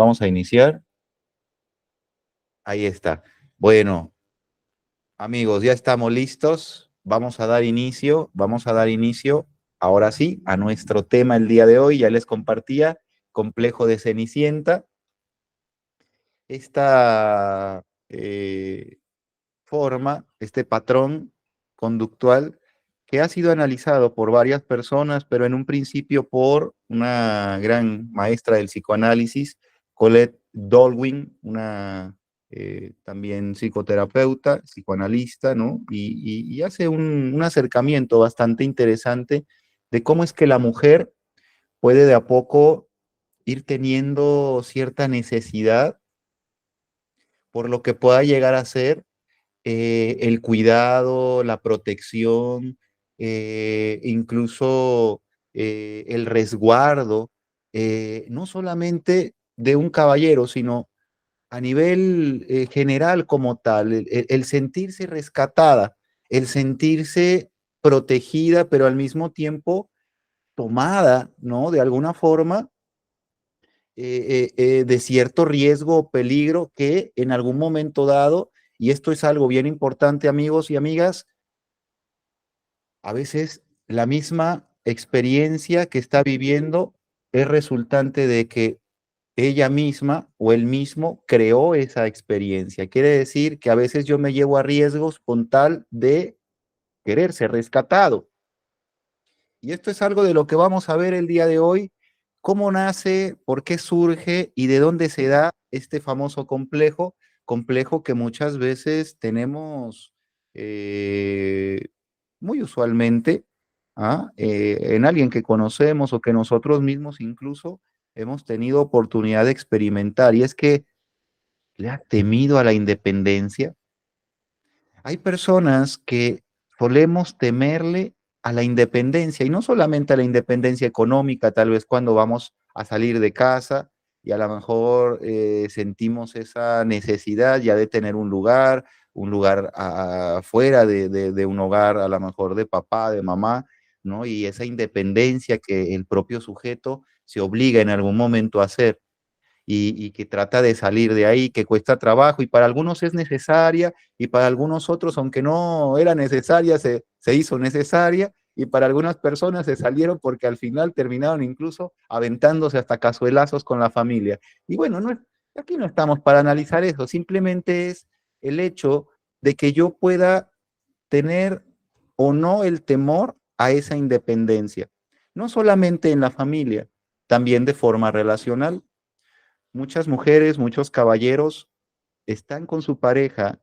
Vamos a iniciar. Ahí está. Bueno, amigos, ya estamos listos. Vamos a dar inicio, ahora sí, a nuestro tema el día de hoy. Ya les compartía, complejo de Cenicienta. Esta forma, este patrón conductual que ha sido analizado por varias personas, pero en un principio por una gran maestra del psicoanálisis, Colette Dolwin, una también psicoterapeuta, psicoanalista, ¿no? Y hace un acercamiento bastante interesante de cómo es que la mujer puede de a poco ir teniendo cierta necesidad por lo que pueda llegar a ser el cuidado, la protección, incluso el resguardo, no solamente de un caballero, sino a nivel general como tal, el sentirse rescatada, el sentirse protegida, pero al mismo tiempo tomada, ¿no? De alguna forma, de cierto riesgo o peligro que en algún momento dado, y esto es algo bien importante, amigos y amigas, a veces la misma experiencia que está viviendo es resultante de que ella misma o él mismo creó esa experiencia. Quiere decir que a veces yo me llevo a riesgos con tal de querer ser rescatado. Y esto es algo de lo que vamos a ver el día de hoy. ¿Cómo nace? ¿Por qué surge? ¿Y de dónde se da este famoso complejo? Complejo que muchas veces tenemos muy usualmente en alguien que conocemos o que nosotros mismos incluso hemos tenido oportunidad de experimentar. Y es que le ha temido a la independencia. Hay personas que solemos temerle a la independencia y no solamente a la independencia económica, tal vez cuando vamos a salir de casa y a lo mejor sentimos esa necesidad ya de tener un lugar afuera de un hogar, a lo mejor de papá, de mamá, ¿no? Y esa independencia que el propio sujeto se obliga en algún momento a hacer y que trata de salir de ahí, que cuesta trabajo y para algunos es necesaria y para algunos otros, aunque no era necesaria, se hizo necesaria y para algunas personas se salieron porque al final terminaron incluso aventándose hasta cazuelazos con la familia. Y bueno, aquí no estamos para analizar eso, simplemente es el hecho de que yo pueda tener o no el temor a esa independencia, no solamente en la familia, también de forma relacional. Muchas mujeres, muchos caballeros están con su pareja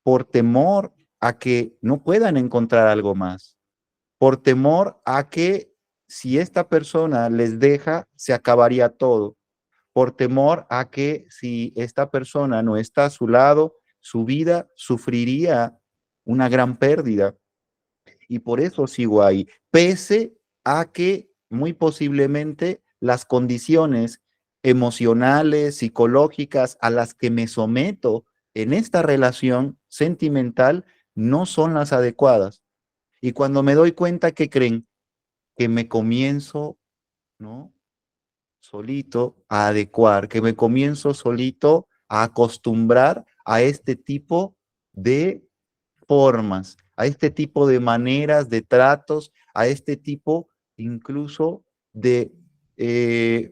por temor a que no puedan encontrar algo más, por temor a que si esta persona les deja, se acabaría todo, por temor a que si esta persona no está a su lado, su vida sufriría una gran pérdida. Y por eso sigo ahí, pese a que muy posiblemente las condiciones emocionales, psicológicas a las que me someto en esta relación sentimental no son las adecuadas. Y cuando me doy cuenta que creen que me comienzo, ¿no? Solito a adecuar, que me comienzo solito a acostumbrar a este tipo de formas, a este tipo de maneras, de tratos, a este tipo incluso de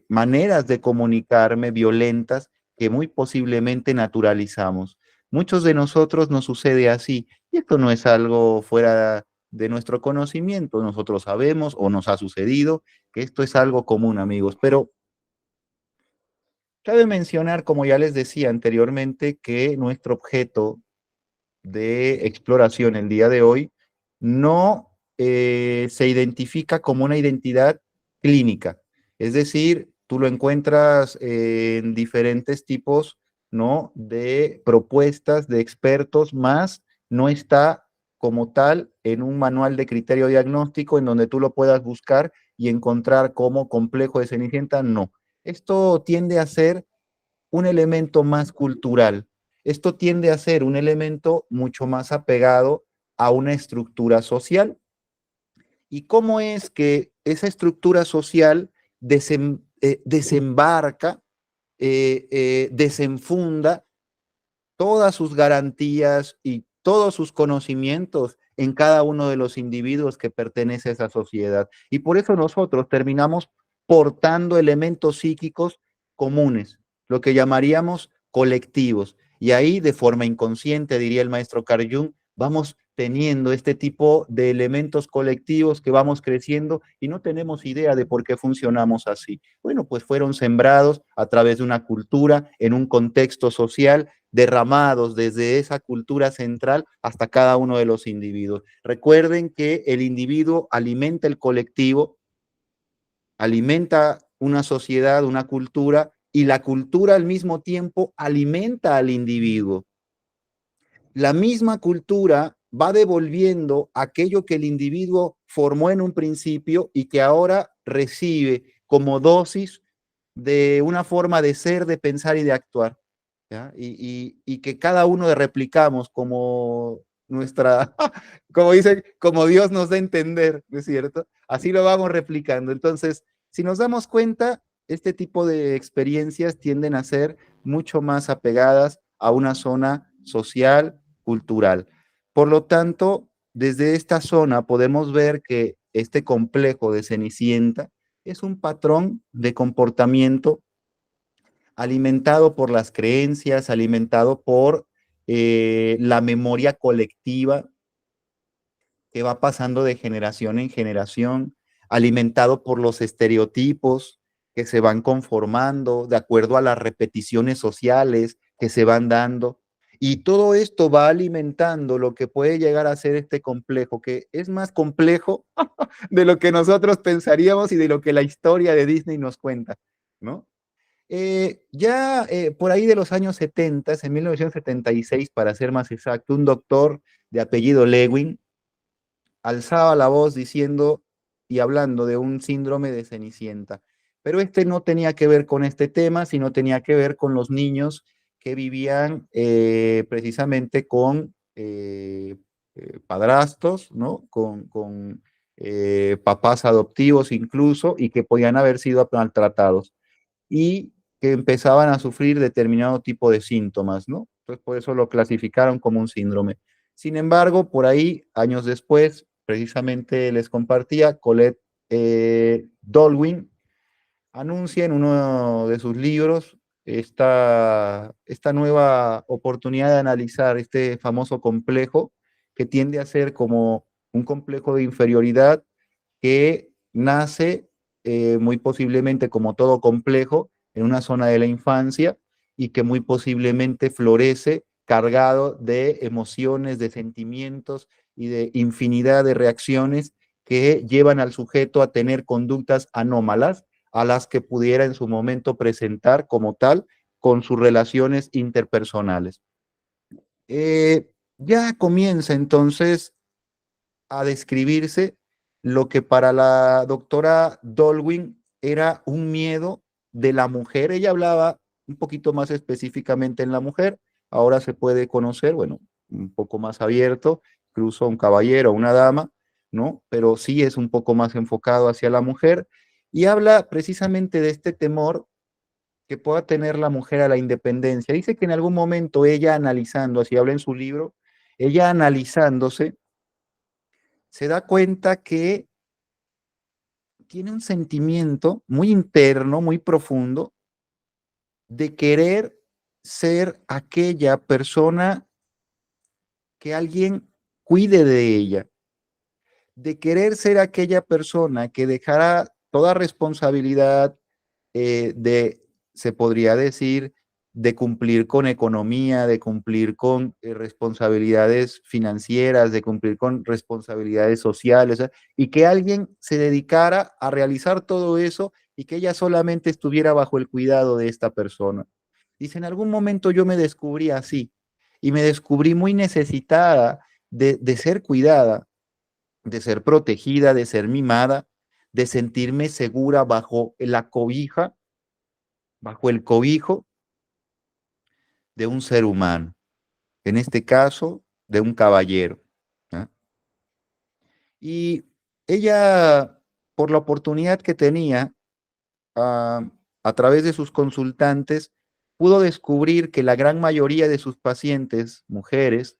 maneras de comunicarme violentas que muy posiblemente naturalizamos. Muchos de nosotros nos sucede así, y esto no es algo fuera de nuestro conocimiento, nosotros sabemos o nos ha sucedido que esto es algo común, amigos, pero cabe mencionar, como ya les decía anteriormente, que nuestro objeto de exploración el día de hoy no se identifica como una identidad clínica. Es decir, tú lo encuentras en diferentes tipos, ¿no? De propuestas de expertos, más no está como tal en un manual de criterio diagnóstico en donde tú lo puedas buscar y encontrar como complejo de Cenicienta, no. Esto tiende a ser un elemento más cultural. Esto tiende a ser un elemento mucho más apegado a una estructura social. ¿Y cómo es que esa estructura social desembarca desenfunda todas sus garantías y todos sus conocimientos en cada uno de los individuos que pertenece a esa sociedad. Y por eso nosotros terminamos portando elementos psíquicos comunes, lo que llamaríamos colectivos. Y ahí, de forma inconsciente, diría el maestro Carl Jung, vamos teniendo este tipo de elementos colectivos que vamos creciendo y no tenemos idea de por qué funcionamos así. Bueno, pues fueron sembrados a través de una cultura, en un contexto social, derramados desde esa cultura central hasta cada uno de los individuos. Recuerden que el individuo alimenta el colectivo, alimenta una sociedad, una cultura, y la cultura al mismo tiempo alimenta al individuo. La misma cultura va devolviendo aquello que el individuo formó en un principio y que ahora recibe como dosis de una forma de ser, de pensar y de actuar. ¿Ya? Y que cada uno de replicamos como nuestra, como dicen, como Dios nos da a entender, ¿no es cierto? Así lo vamos replicando. Entonces, si nos damos cuenta, este tipo de experiencias tienden a ser mucho más apegadas a una zona social, cultural. Por lo tanto, desde esta zona podemos ver que este complejo de Cenicienta es un patrón de comportamiento alimentado por las creencias, alimentado por la memoria colectiva que va pasando de generación en generación, alimentado por los estereotipos que se van conformando de acuerdo a las repeticiones sociales que se van dando. Y todo esto va alimentando lo que puede llegar a ser este complejo, que es más complejo de lo que nosotros pensaríamos y de lo que la historia de Disney nos cuenta, ¿no? Por ahí de los años 70, en 1976, para ser más exacto, un doctor de apellido Lewin alzaba la voz diciendo y hablando de un síndrome de Cenicienta. Pero este no tenía que ver con este tema, sino tenía que ver con los niños que vivían precisamente con padrastros, ¿no? Con papás adoptivos incluso, y que podían haber sido maltratados y que empezaban a sufrir determinado tipo de síntomas, ¿no? Entonces, por eso lo clasificaron como un síndrome. Sin embargo, por ahí, años después, precisamente les compartía, Colette Dolwin anuncia en uno de sus libros esta nueva oportunidad de analizar este famoso complejo que tiende a ser como un complejo de inferioridad que nace muy posiblemente como todo complejo en una zona de la infancia y que muy posiblemente florece cargado de emociones, de sentimientos y de infinidad de reacciones que llevan al sujeto a tener conductas anómalas a las que pudiera en su momento presentar como tal con sus relaciones interpersonales. Ya comienza entonces a describirse lo que para la doctora Dolwin era un miedo de la mujer. Ella hablaba un poquito más específicamente en la mujer, ahora se puede conocer, bueno, un poco más abierto, incluso un caballero, una dama, ¿no? Pero sí es un poco más enfocado hacia la mujer y habla precisamente de este temor que pueda tener la mujer a la independencia. Dice que en algún momento ella analizando, así habla en su libro, ella analizándose, se da cuenta que tiene un sentimiento muy interno, muy profundo, de querer ser aquella persona que alguien cuide de ella, de querer ser aquella persona que dejara toda responsabilidad se podría decir, de cumplir con economía, de cumplir con responsabilidades financieras, de cumplir con responsabilidades sociales, y que alguien se dedicara a realizar todo eso y que ella solamente estuviera bajo el cuidado de esta persona. Dice, en algún momento yo me descubrí así y me descubrí muy necesitada de ser cuidada, de ser protegida, de ser mimada, de sentirme segura bajo la cobija, bajo el cobijo de un ser humano, en este caso de un caballero. ¿Ah? Y ella, por la oportunidad que tenía, a través de sus consultantes, pudo descubrir que la gran mayoría de sus pacientes, mujeres,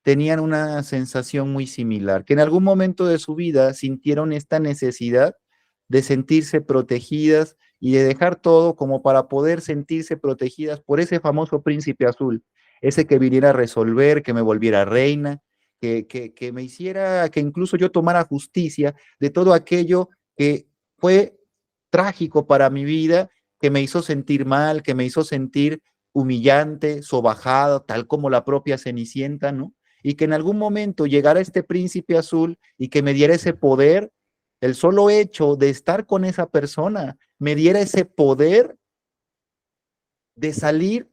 tenían una sensación muy similar, que en algún momento de su vida sintieron esta necesidad de sentirse protegidas y de dejar todo como para poder sentirse protegidas por ese famoso príncipe azul, ese que viniera a resolver, que me volviera reina, que me hiciera, que incluso yo tomara justicia de todo aquello que fue trágico para mi vida, que me hizo sentir mal, que me hizo sentir humillante, sobajado, tal como la propia Cenicienta, ¿no? Y que en algún momento llegara este príncipe azul y que me diera ese poder, el solo hecho de estar con esa persona, me diera ese poder de salir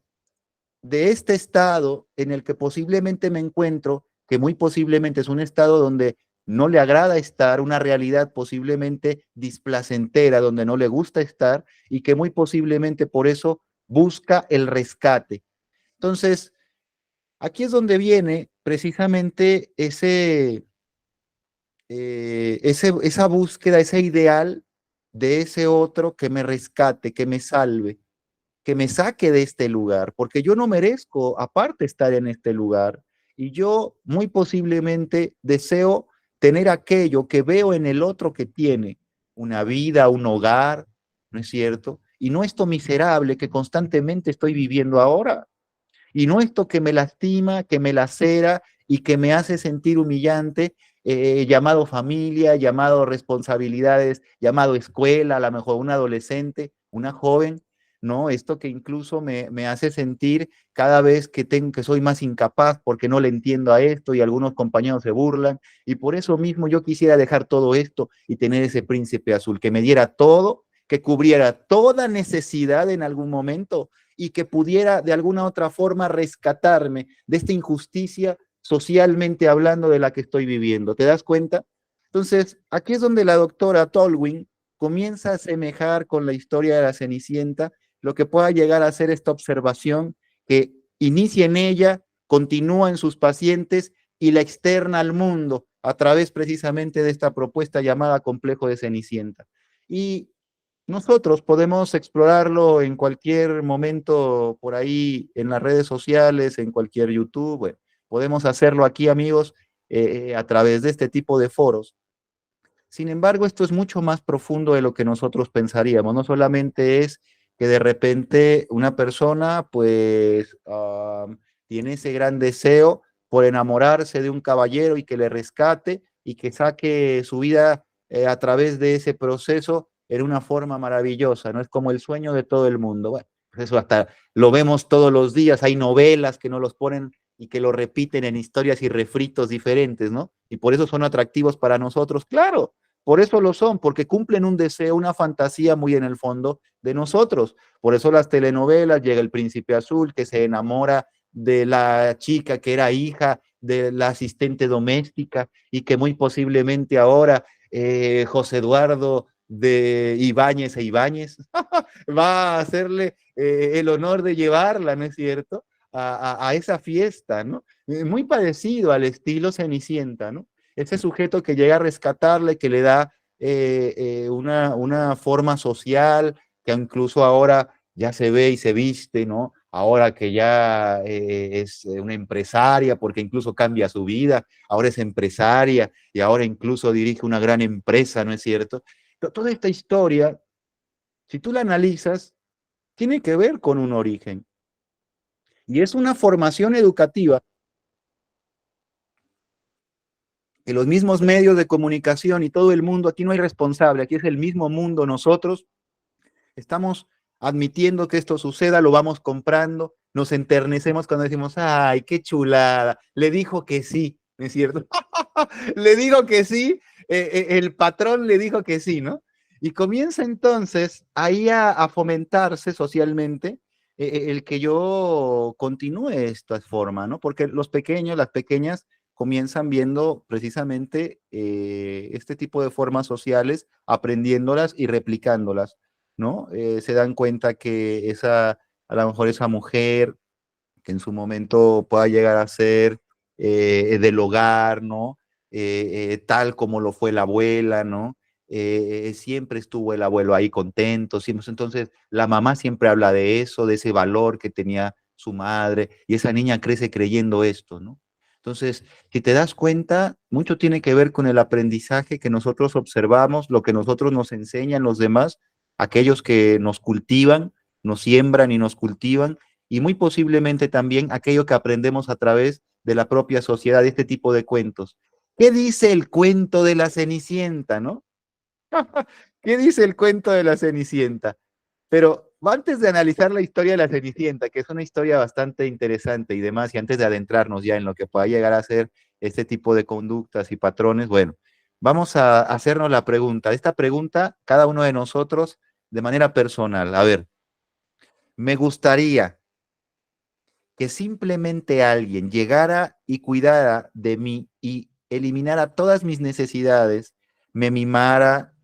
de este estado en el que posiblemente me encuentro, que muy posiblemente es un estado donde no le agrada estar, una realidad posiblemente displacentera, donde no le gusta estar y que muy posiblemente por eso busca el rescate. Entonces, aquí es donde viene precisamente esa búsqueda, ese ideal de ese otro que me rescate, que me salve, que me saque de este lugar, porque yo no merezco aparte estar en este lugar y yo muy posiblemente deseo tener aquello que veo en el otro que tiene, una vida, un hogar, ¿no es cierto? Y no esto miserable que constantemente estoy viviendo ahora. Y no esto que me lastima, que me lacera y que me hace sentir humillante, llamado familia, llamado responsabilidades, llamado escuela, a lo mejor un adolescente, una joven, ¿no? Esto que incluso me hace sentir cada vez que tengo que soy más incapaz porque no le entiendo a esto y algunos compañeros se burlan. Y por eso mismo yo quisiera dejar todo esto y tener ese príncipe azul que me diera todo, que cubriera toda necesidad en algún momento y que pudiera de alguna otra forma rescatarme de esta injusticia socialmente hablando de la que estoy viviendo. ¿Te das cuenta? Entonces, aquí es donde la doctora Tolwyn comienza a asemejar con la historia de la Cenicienta lo que pueda llegar a ser esta observación que inicia en ella, continúa en sus pacientes y la externa al mundo a través precisamente de esta propuesta llamada complejo de Cenicienta. Y nosotros podemos explorarlo en cualquier momento por ahí en las redes sociales, en cualquier YouTube. Bueno, podemos hacerlo aquí, amigos, a través de este tipo de foros. Sin embargo, esto es mucho más profundo de lo que nosotros pensaríamos. No solamente es que de repente una persona, pues, tiene ese gran deseo por enamorarse de un caballero y que le rescate y que saque su vida a través de ese proceso en una forma maravillosa, ¿no? Es como el sueño de todo el mundo. Bueno, pues eso hasta lo vemos todos los días. Hay novelas que nos los ponen y que lo repiten en historias y refritos diferentes, ¿no? Y por eso son atractivos para nosotros. Claro, por eso lo son, porque cumplen un deseo, una fantasía muy en el fondo de nosotros. Por eso las telenovelas, llega el príncipe azul que se enamora de la chica que era hija de la asistente doméstica y que muy posiblemente ahora José Eduardo de Ibáñez e Ibáñez va a hacerle el honor de llevarla, ¿no es cierto? A esa fiesta, ¿no? Muy parecido al estilo Cenicienta, ¿no? Ese sujeto que llega a rescatarle, que le da una forma social, que incluso ahora ya se ve y se viste, ¿no? Ahora que ya es una empresaria, porque incluso cambia su vida, ahora es empresaria y ahora incluso dirige una gran empresa, ¿no es cierto? Toda esta historia, si tú la analizas, tiene que ver con un origen y es una formación educativa que los mismos medios de comunicación y todo el mundo, aquí no hay responsable, aquí es el mismo mundo, nosotros estamos admitiendo que esto suceda, lo vamos comprando, nos enternecemos cuando decimos, ay, qué chulada, le dijo que sí, ¿no es cierto? Le dijo que sí, el patrón le dijo que sí, ¿no? Y comienza entonces ahí a fomentarse socialmente el que yo continúe esta forma, ¿no? Porque los pequeños, las pequeñas, comienzan viendo precisamente este tipo de formas sociales, aprendiéndolas y replicándolas, ¿no? Se dan cuenta que a lo mejor esa mujer que en su momento pueda llegar a ser del hogar, ¿no? Tal como lo fue la abuela, ¿no? siempre estuvo el abuelo ahí contento, siempre, entonces la mamá siempre habla de eso, de ese valor que tenía su madre, y esa niña crece creyendo esto, ¿no? Entonces, si te das cuenta, mucho tiene que ver con el aprendizaje que nosotros observamos, lo que nosotros nos enseñan los demás, aquellos que nos cultivan, nos siembran y nos cultivan, y muy posiblemente también aquello que aprendemos a través de la propia sociedad, de este tipo de cuentos. ¿Qué dice el cuento de la Cenicienta, no? ¿Qué dice el cuento de la Cenicienta? Pero antes de analizar la historia de la Cenicienta, que es una historia bastante interesante y demás, y antes de adentrarnos ya en lo que pueda llegar a ser este tipo de conductas y patrones, bueno, vamos a hacernos la pregunta. Esta pregunta, cada uno de nosotros, de manera personal. A ver, me gustaría que simplemente alguien llegara y cuidara de mí y eliminara todas mis necesidades, me mimara,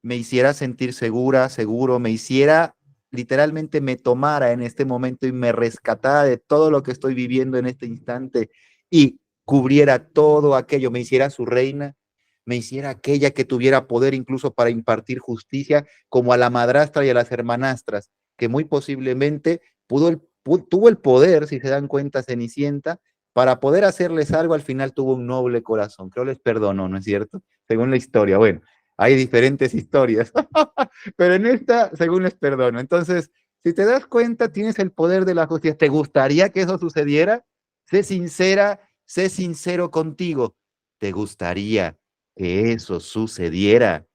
me hiciera sentir segura, seguro, me hiciera, literalmente me tomara en este momento y me rescatara de todo lo que estoy viviendo en este instante y cubriera todo aquello, me hiciera su reina, me hiciera aquella que tuviera poder incluso para impartir justicia, como a la madrastra y a las hermanastras, que muy posiblemente tuvo el poder, si se dan cuenta, Cenicienta, para poder hacerles algo, al final tuvo un noble corazón. Creo les perdonó, ¿no es cierto? Según la historia. Bueno, hay diferentes historias, pero en esta, según les perdono. Entonces, si te das cuenta, tienes el poder de la justicia. ¿Te gustaría que eso sucediera? Sé sincera, sé sincero contigo. ¿Te gustaría que eso sucediera?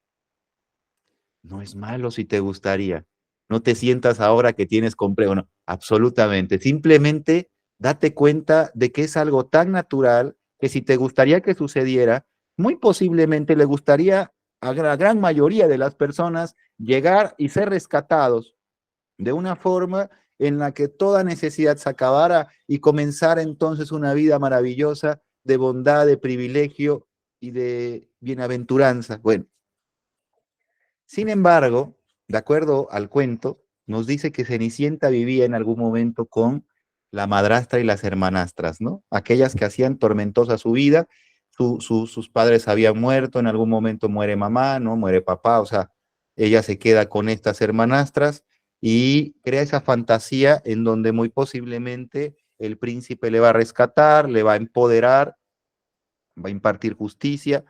No es malo si te gustaría. No te sientas ahora que tienes complejo, no, absolutamente. Simplemente date cuenta de que es algo tan natural que si te gustaría que sucediera, muy posiblemente le gustaría a la gran mayoría de las personas llegar y ser rescatados de una forma en la que toda necesidad se acabara y comenzara entonces una vida maravillosa de bondad, de privilegio y de bienaventuranza. Bueno, sin embargo, de acuerdo al cuento, nos dice que Cenicienta vivía en algún momento con la madrastra y las hermanastras, ¿no? Aquellas que hacían tormentosa su vida, sus padres habían muerto, en algún momento muere mamá, ¿no? Muere papá, o sea, ella se queda con estas hermanastras y crea esa fantasía en donde muy posiblemente el príncipe le va a rescatar, le va a empoderar, va a impartir justicia,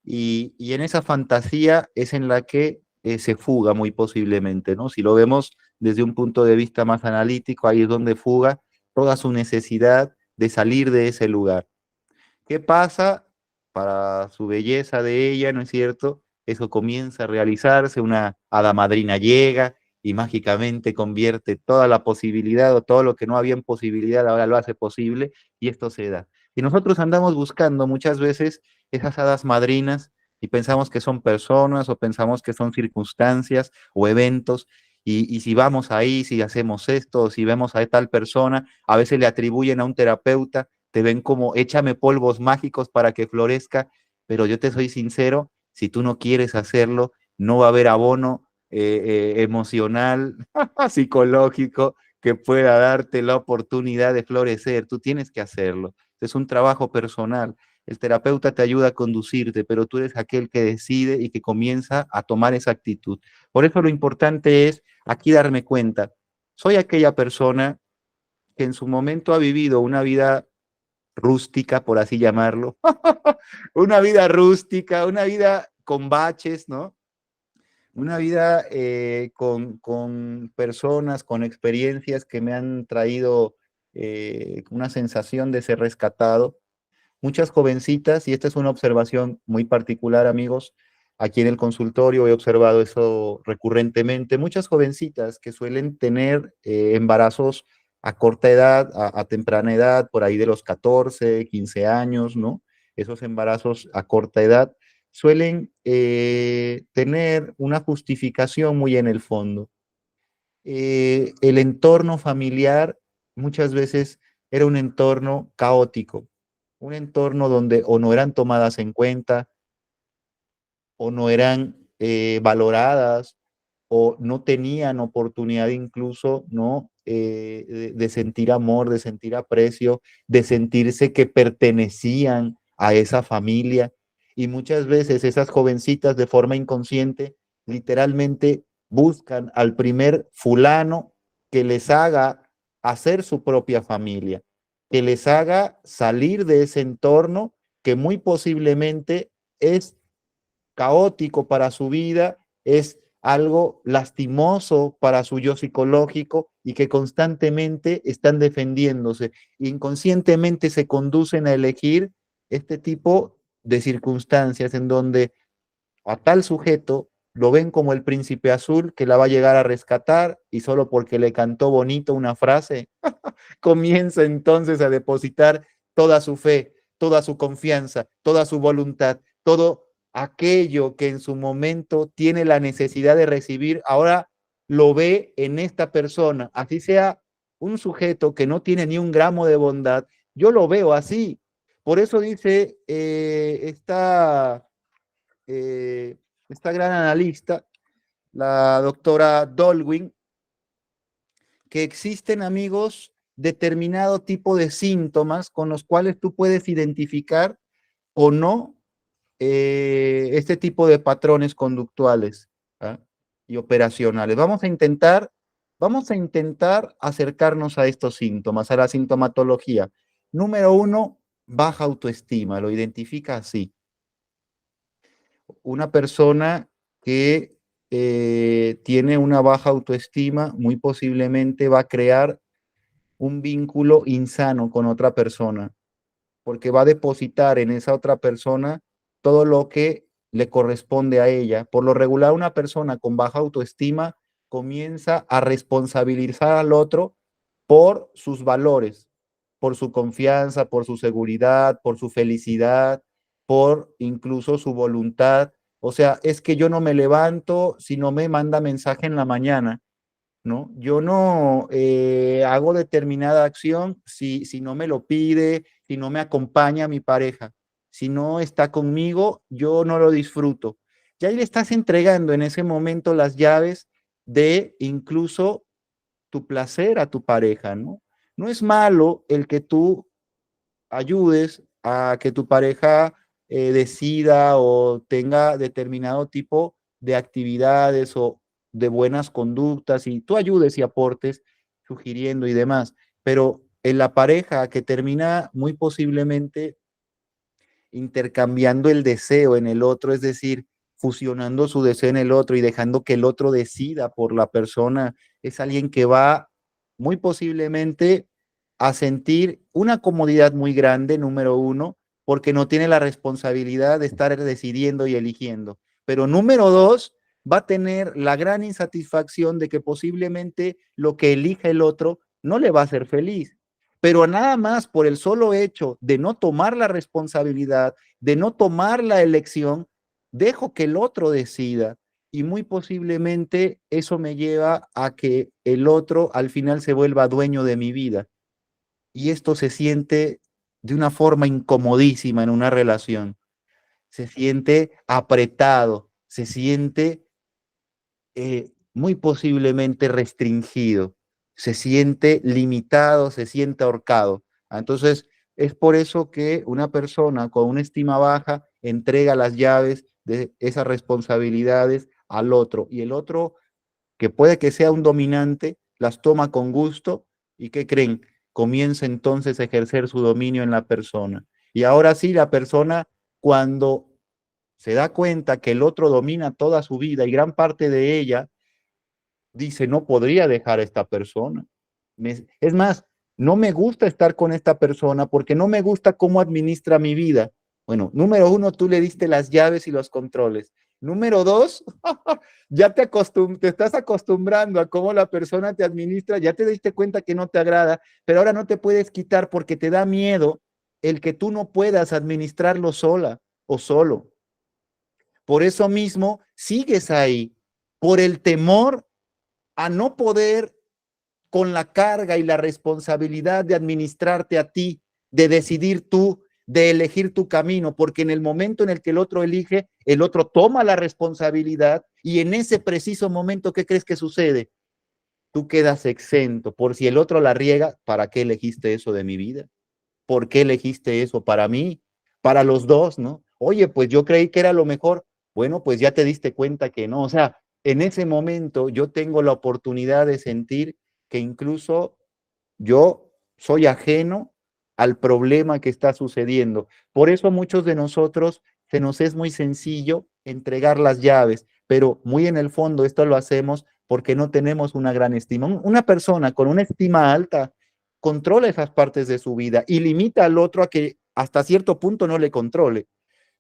y en esa fantasía es en la que se fuga muy posiblemente, ¿no? Si lo vemos desde un punto de vista más analítico, ahí es donde fuga toda su necesidad de salir de ese lugar. ¿Qué pasa? Para su belleza de ella, ¿no es cierto? Eso comienza a realizarse, una hada madrina llega y mágicamente convierte toda la posibilidad o todo lo que no había en posibilidad, ahora lo hace posible y esto se da. Y nosotros andamos buscando muchas veces esas hadas madrinas y pensamos que son personas o pensamos que son circunstancias o eventos y si vamos ahí, si hacemos esto, si vemos a tal persona, a veces le atribuyen a un terapeuta, te ven como échame polvos mágicos para que florezca, pero yo te soy sincero, si tú no quieres hacerlo, no va a haber abono emocional, psicológico, que pueda darte la oportunidad de florecer. Tú tienes que hacerlo. Es un trabajo personal. El terapeuta te ayuda a conducirte, pero tú eres aquel que decide y que comienza a tomar esa actitud. Por eso lo importante es aquí darme cuenta. Soy aquella persona que en su momento ha vivido una vida rústica, por así llamarlo, una vida rústica, una vida con baches, ¿no? Una vida con personas, con experiencias que me han traído una sensación de ser rescatado. Muchas jovencitas, y esta es una observación muy particular, amigos, aquí en el consultorio he observado eso recurrentemente, muchas jovencitas que suelen tener embarazos a corta edad, a temprana edad, por ahí de los 14, 15 años, ¿no? Esos embarazos a corta edad suelen tener una justificación muy en el fondo. El entorno familiar muchas veces era un entorno caótico, un entorno donde o no eran tomadas en cuenta, o no eran valoradas, o no tenían oportunidad incluso, ¿no? De sentir amor, de sentir aprecio, de sentirse que pertenecían a esa familia. y muchas veces esas jovencitas de forma inconsciente literalmente buscan al primer fulano que les haga hacer su propia familia, que les haga salir de ese entorno que muy posiblemente es caótico para su vida, es algo lastimoso para su yo psicológico y que constantemente están defendiéndose. Inconscientemente se conducen a elegir este tipo de circunstancias en donde a tal sujeto lo ven como el príncipe azul que la va a llegar a rescatar y solo porque le cantó bonito una frase, comienza entonces a depositar toda su fe, toda su confianza, toda su voluntad, todo aquello que en su momento tiene la necesidad de recibir, ahora lo ve en esta persona, así sea un sujeto que no tiene ni un gramo de bondad, yo lo veo así. Por eso dice esta gran analista, la doctora Dolwin, que existen, amigos, determinado tipo de síntomas con los cuales tú puedes identificar o no este tipo de patrones conductuales, ¿ah? Y operacionales. Vamos a intentar acercarnos a estos síntomas, a la sintomatología. Número uno, baja autoestima, lo identifica así. Una persona que tiene una baja autoestima muy posiblemente va a crear un vínculo insano con otra persona, porque va a depositar en esa otra persona todo lo que le corresponde a ella. Por lo regular, una persona con baja autoestima comienza a responsabilizar al otro por sus valores, por su confianza, por su seguridad, por su felicidad, por incluso su voluntad. O sea, es que yo no me levanto si no me manda mensaje en la mañana, ¿no? Yo no hago determinada acción si no me lo pide, si no me acompaña mi pareja. Si no está conmigo, yo no lo disfruto. Y ahí le estás entregando en ese momento las llaves de incluso tu placer a tu pareja, ¿no? No es malo el que tú ayudes a que tu pareja decida o tenga determinado tipo de actividades o de buenas conductas y tú ayudes y aportes sugiriendo y demás. Pero en la pareja que termina muy posiblemente intercambiando el deseo en el otro, es decir, fusionando su deseo en el otro y dejando que el otro decida por la persona, es alguien que va muy posiblemente a sentir una comodidad muy grande, número uno, porque no tiene la responsabilidad de estar decidiendo y eligiendo. Pero número dos, va a tener la gran insatisfacción de que posiblemente lo que elija el otro no le va a hacer feliz, pero nada más por el solo hecho de no tomar la responsabilidad, de no tomar la elección, dejo que el otro decida y muy posiblemente eso me lleva a que el otro al final se vuelva dueño de mi vida. Y esto se siente de una forma incomodísima en una relación. Se siente apretado, se siente muy posiblemente restringido, se siente limitado, se siente ahorcado. Entonces, es por eso que una persona con una estima baja entrega las llaves de esas responsabilidades al otro y el otro, que puede que sea un dominante, las toma con gusto y ¿qué creen? Comienza entonces a ejercer su dominio en la persona. Y ahora sí, la persona cuando se da cuenta que el otro domina toda su vida y gran parte de ella, dice, no podría dejar a esta persona. Es más, no me gusta estar con esta persona porque no me gusta cómo administra mi vida. Bueno, número uno, tú le diste las llaves y los controles. Número dos, ya te estás acostumbrando a cómo la persona te administra, ya te diste cuenta que no te agrada, pero ahora no te puedes quitar porque te da miedo el que tú no puedas administrarlo sola o solo. Por eso mismo, sigues ahí, por el temor a no poder con la carga y la responsabilidad de administrarte a ti, de decidir tú, de elegir tu camino, porque en el momento en el que el otro elige, el otro toma la responsabilidad y en ese preciso momento, ¿qué crees que sucede? Tú quedas exento. Por si el otro la riega, ¿para qué elegiste eso de mi vida? ¿Por qué elegiste eso para mí? Para los dos, ¿no? Oye, pues yo creí que era lo mejor. Bueno, pues ya te diste cuenta que no. O sea, en ese momento yo tengo la oportunidad de sentir que incluso yo soy ajeno al problema que está sucediendo. Por eso a muchos de nosotros se nos es muy sencillo entregar las llaves, pero muy en el fondo esto lo hacemos porque no tenemos una gran estima. Una persona con una estima alta controla esas partes de su vida y limita al otro a que hasta cierto punto no le controle.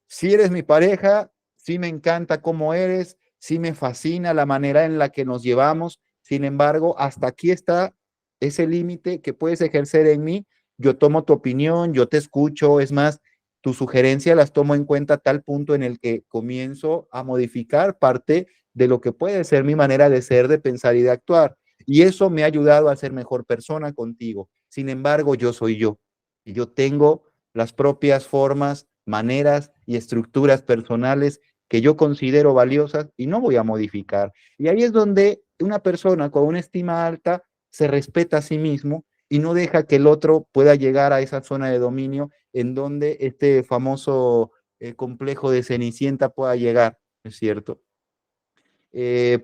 Si eres mi pareja, sí me encanta cómo eres, sí me fascina la manera en la que nos llevamos. Sin embargo, hasta aquí está ese límite que puedes ejercer en mí. Yo tomo tu opinión, yo te escucho, es más, tus sugerencias las tomo en cuenta a tal punto en el que comienzo a modificar parte de lo que puede ser mi manera de ser, de pensar y de actuar. Y eso me ha ayudado a ser mejor persona contigo. Sin embargo, yo soy yo y yo tengo las propias formas, maneras y estructuras personales que yo considero valiosas y no voy a modificar. Y ahí es donde una persona con una estima alta se respeta a sí mismo y no deja que el otro pueda llegar a esa zona de dominio en donde este famoso complejo de Cenicienta pueda llegar, ¿es cierto?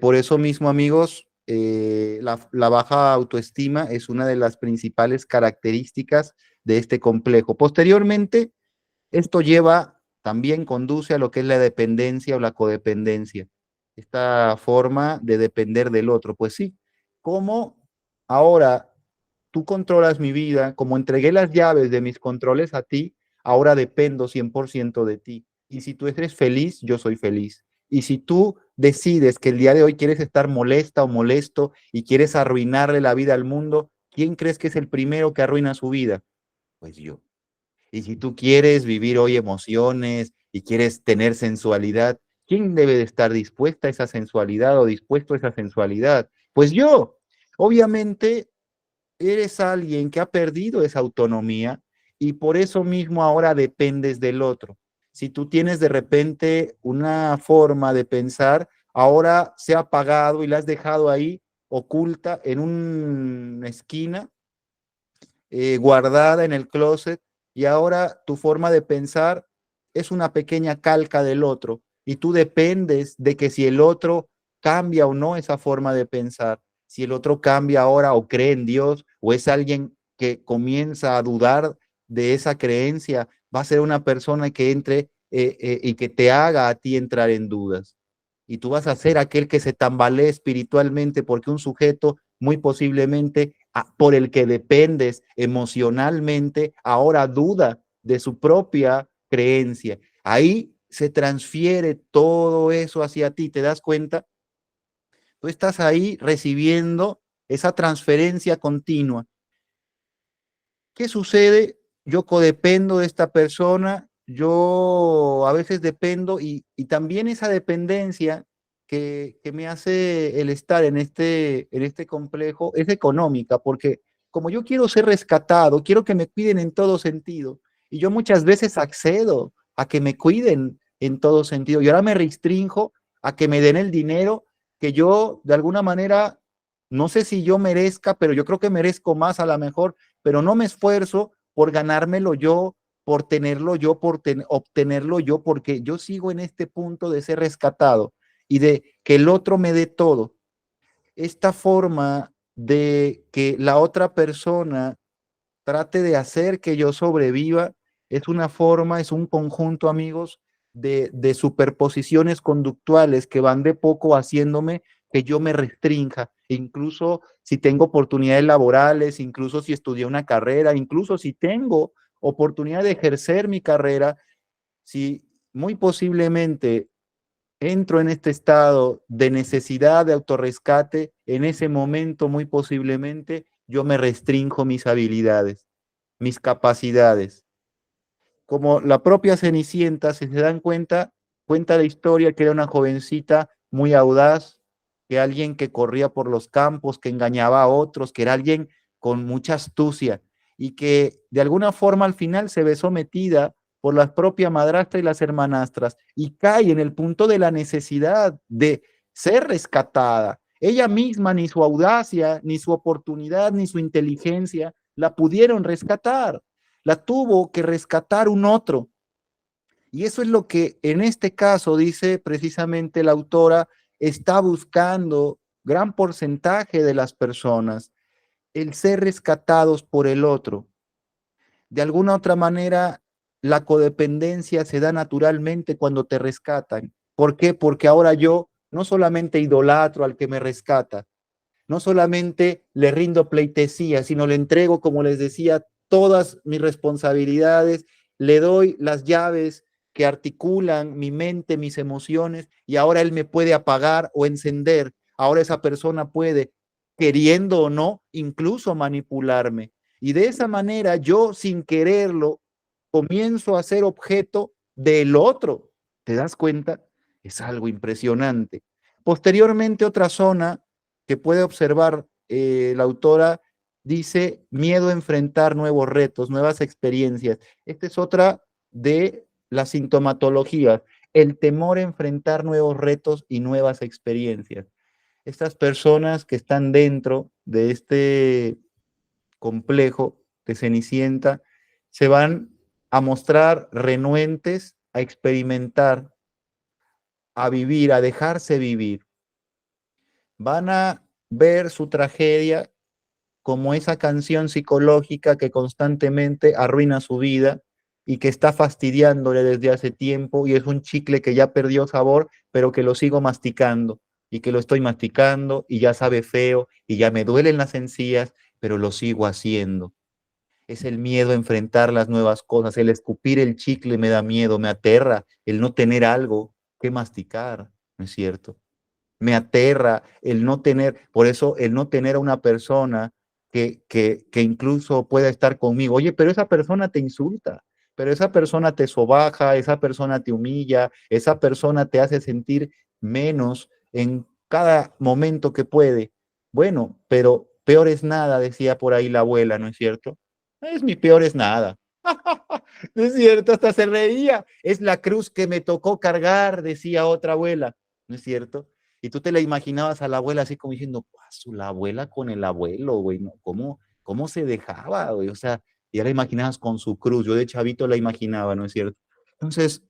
Por eso mismo, amigos, la baja autoestima es una de las principales características de este complejo. Posteriormente, esto lleva, también conduce a lo que es la dependencia o la codependencia, esta forma de depender del otro. Pues sí, como ahora tú controlas mi vida, como entregué las llaves de mis controles a ti, ahora dependo 100% de ti. Y si tú eres feliz, yo soy feliz. Y si tú decides que el día de hoy quieres estar molesta o molesto y quieres arruinarle la vida al mundo, ¿quién crees que es el primero que arruina su vida? Pues yo. Y si tú quieres vivir hoy emociones y quieres tener sensualidad, ¿quién debe de estar dispuesta a esa sensualidad o dispuesto a esa sensualidad? Pues yo. Obviamente eres alguien que ha perdido esa autonomía y por eso mismo ahora dependes del otro. Si tú tienes de repente una forma de pensar, ahora se ha apagado y la has dejado ahí oculta en una esquina, guardada en el closet, y ahora tu forma de pensar es una pequeña calca del otro y tú dependes de que si el otro cambia o no esa forma de pensar, si el otro cambia ahora o cree en Dios o es alguien que comienza a dudar de esa creencia, va a ser una persona que entre y que te haga a ti entrar en dudas. Y tú vas a ser aquel que se tambalee espiritualmente porque un sujeto muy posiblemente por el que dependes emocionalmente ahora duda de su propia creencia. Ahí se transfiere todo eso hacia ti, ¿te das cuenta? Tú estás ahí recibiendo esa transferencia continua. ¿Qué sucede? Yo codependo de esta persona, yo a veces dependo y también esa dependencia que me hace el estar en este complejo es económica, porque como yo quiero ser rescatado, quiero que me cuiden en todo sentido, y yo muchas veces accedo a que me cuiden en todo sentido, y ahora me restrinjo a que me den el dinero que yo de alguna manera, no sé si yo merezca, pero yo creo que merezco más a lo mejor, pero no me esfuerzo por ganármelo yo, por tenerlo yo, obtenerlo yo, porque yo sigo en este punto de ser rescatado y de que el otro me dé todo. Esta forma de que la otra persona trate de hacer que yo sobreviva es una forma, es un conjunto, amigos, de superposiciones conductuales que van de poco haciéndome que yo me restrinja, incluso si tengo oportunidades laborales, incluso si estudié una carrera, incluso si tengo oportunidad de ejercer mi carrera, si muy posiblemente entro en este estado de necesidad de autorrescate, en ese momento muy posiblemente yo me restrinjo mis habilidades, mis capacidades. Como la propia Cenicienta, si se dan cuenta, cuenta la historia que era una jovencita muy audaz, que alguien que corría por los campos, que engañaba a otros, que era alguien con mucha astucia y que de alguna forma al final se ve sometida por la propia madrastra y las hermanastras y cae en el punto de la necesidad de ser rescatada. Ella misma, ni su audacia, ni su oportunidad, ni su inteligencia la pudieron rescatar, la tuvo que rescatar un otro. Y eso es lo que en este caso, dice precisamente la autora, está buscando gran porcentaje de las personas, el ser rescatados por el otro. De alguna otra manera, la codependencia se da naturalmente cuando te rescatan. ¿Por qué? Porque ahora yo no solamente idolatro al que me rescata, no solamente le rindo pleitesía, sino le entrego, como les decía, todas mis responsabilidades, le doy las llaves que articulan mi mente, mis emociones, y ahora él me puede apagar o encender. Ahora esa persona puede, queriendo o no, incluso manipularme. Y de esa manera yo, sin quererlo, comienzo a ser objeto del otro. ¿Te das cuenta? Es algo impresionante. Posteriormente, otra zona que puede observar la autora dice miedo a enfrentar nuevos retos, nuevas experiencias. Esta es otra de las sintomatologías, el temor a enfrentar nuevos retos y nuevas experiencias. Estas personas que están dentro de este complejo de Cenicienta se van a mostrar renuentes a experimentar, a vivir, a dejarse vivir. Van a ver su tragedia como esa canción psicológica que constantemente arruina su vida y que está fastidiándole desde hace tiempo y es un chicle que ya perdió sabor, pero que lo sigo masticando y que lo estoy masticando y ya sabe feo y ya me duelen las encías, pero lo sigo haciendo. Es el miedo a enfrentar las nuevas cosas, el escupir el chicle me da miedo, me aterra, el no tener algo que masticar, ¿no es cierto? Me aterra el no tener, por eso el no tener a una persona que incluso pueda estar conmigo. Oye, pero esa persona te insulta, pero esa persona te sobaja, esa persona te humilla, esa persona te hace sentir menos en cada momento que puede. Bueno, pero peor es nada, decía por ahí la abuela, ¿no es cierto? Es mi peor es nada. No es cierto, hasta se reía. Es la cruz que me tocó cargar, decía otra abuela, ¿no es cierto? Y tú te la imaginabas a la abuela así como diciendo, la abuela con el abuelo, güey, ¿no? ¿Cómo se dejaba, güey? O sea, ya la imaginabas con su cruz. Yo de chavito la imaginaba, ¿no es cierto? Entonces,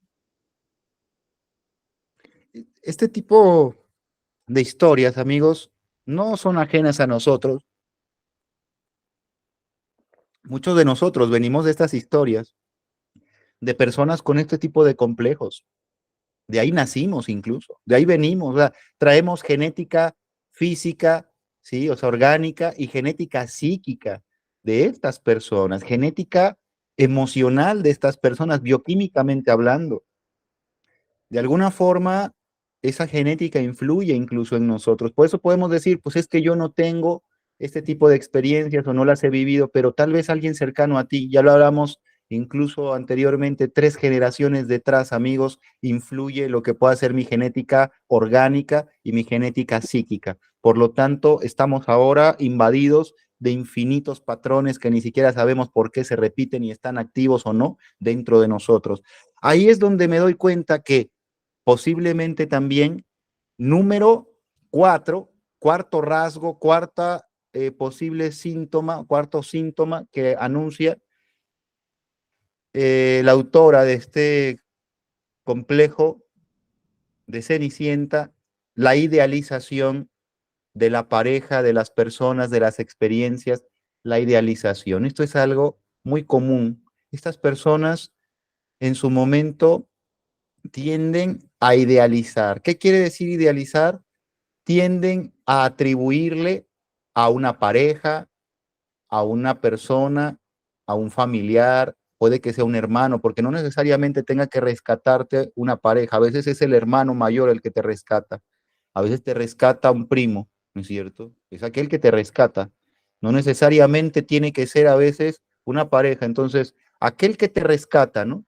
este tipo de historias, amigos, no son ajenas a nosotros. Muchos de nosotros venimos de estas historias de personas con este tipo de complejos. De ahí nacimos incluso, de ahí venimos, o sea, traemos genética física, ¿sí? O sea, orgánica y genética psíquica de estas personas, genética emocional de estas personas, bioquímicamente hablando. De alguna forma, esa genética influye incluso en nosotros. Por eso podemos decir, pues es que yo no tengo este tipo de experiencias o no las he vivido, pero tal vez alguien cercano a ti, ya lo hablamos incluso anteriormente, 3 generaciones detrás, amigos, influye lo que pueda ser mi genética orgánica y mi genética psíquica. Por lo tanto, estamos ahora invadidos de infinitos patrones que ni siquiera sabemos por qué se repiten y están activos o no dentro de nosotros. Ahí es donde me doy cuenta que posiblemente también número 4, cuarto rasgo, cuarta posible síntoma, cuarto síntoma que anuncia la autora de este complejo de Cenicienta, la idealización de la pareja, de las personas, de las experiencias, la idealización. Esto es algo muy común. Estas personas en su momento tienden a idealizar. ¿Qué quiere decir idealizar? Tienden a atribuirle a una pareja, a una persona, a un familiar, puede que sea un hermano, porque no necesariamente tenga que rescatarte una pareja, a veces es el hermano mayor el que te rescata, a veces te rescata un primo, ¿no es cierto? Es aquel que te rescata, no necesariamente tiene que ser a veces una pareja, entonces, aquel que te rescata, ¿no?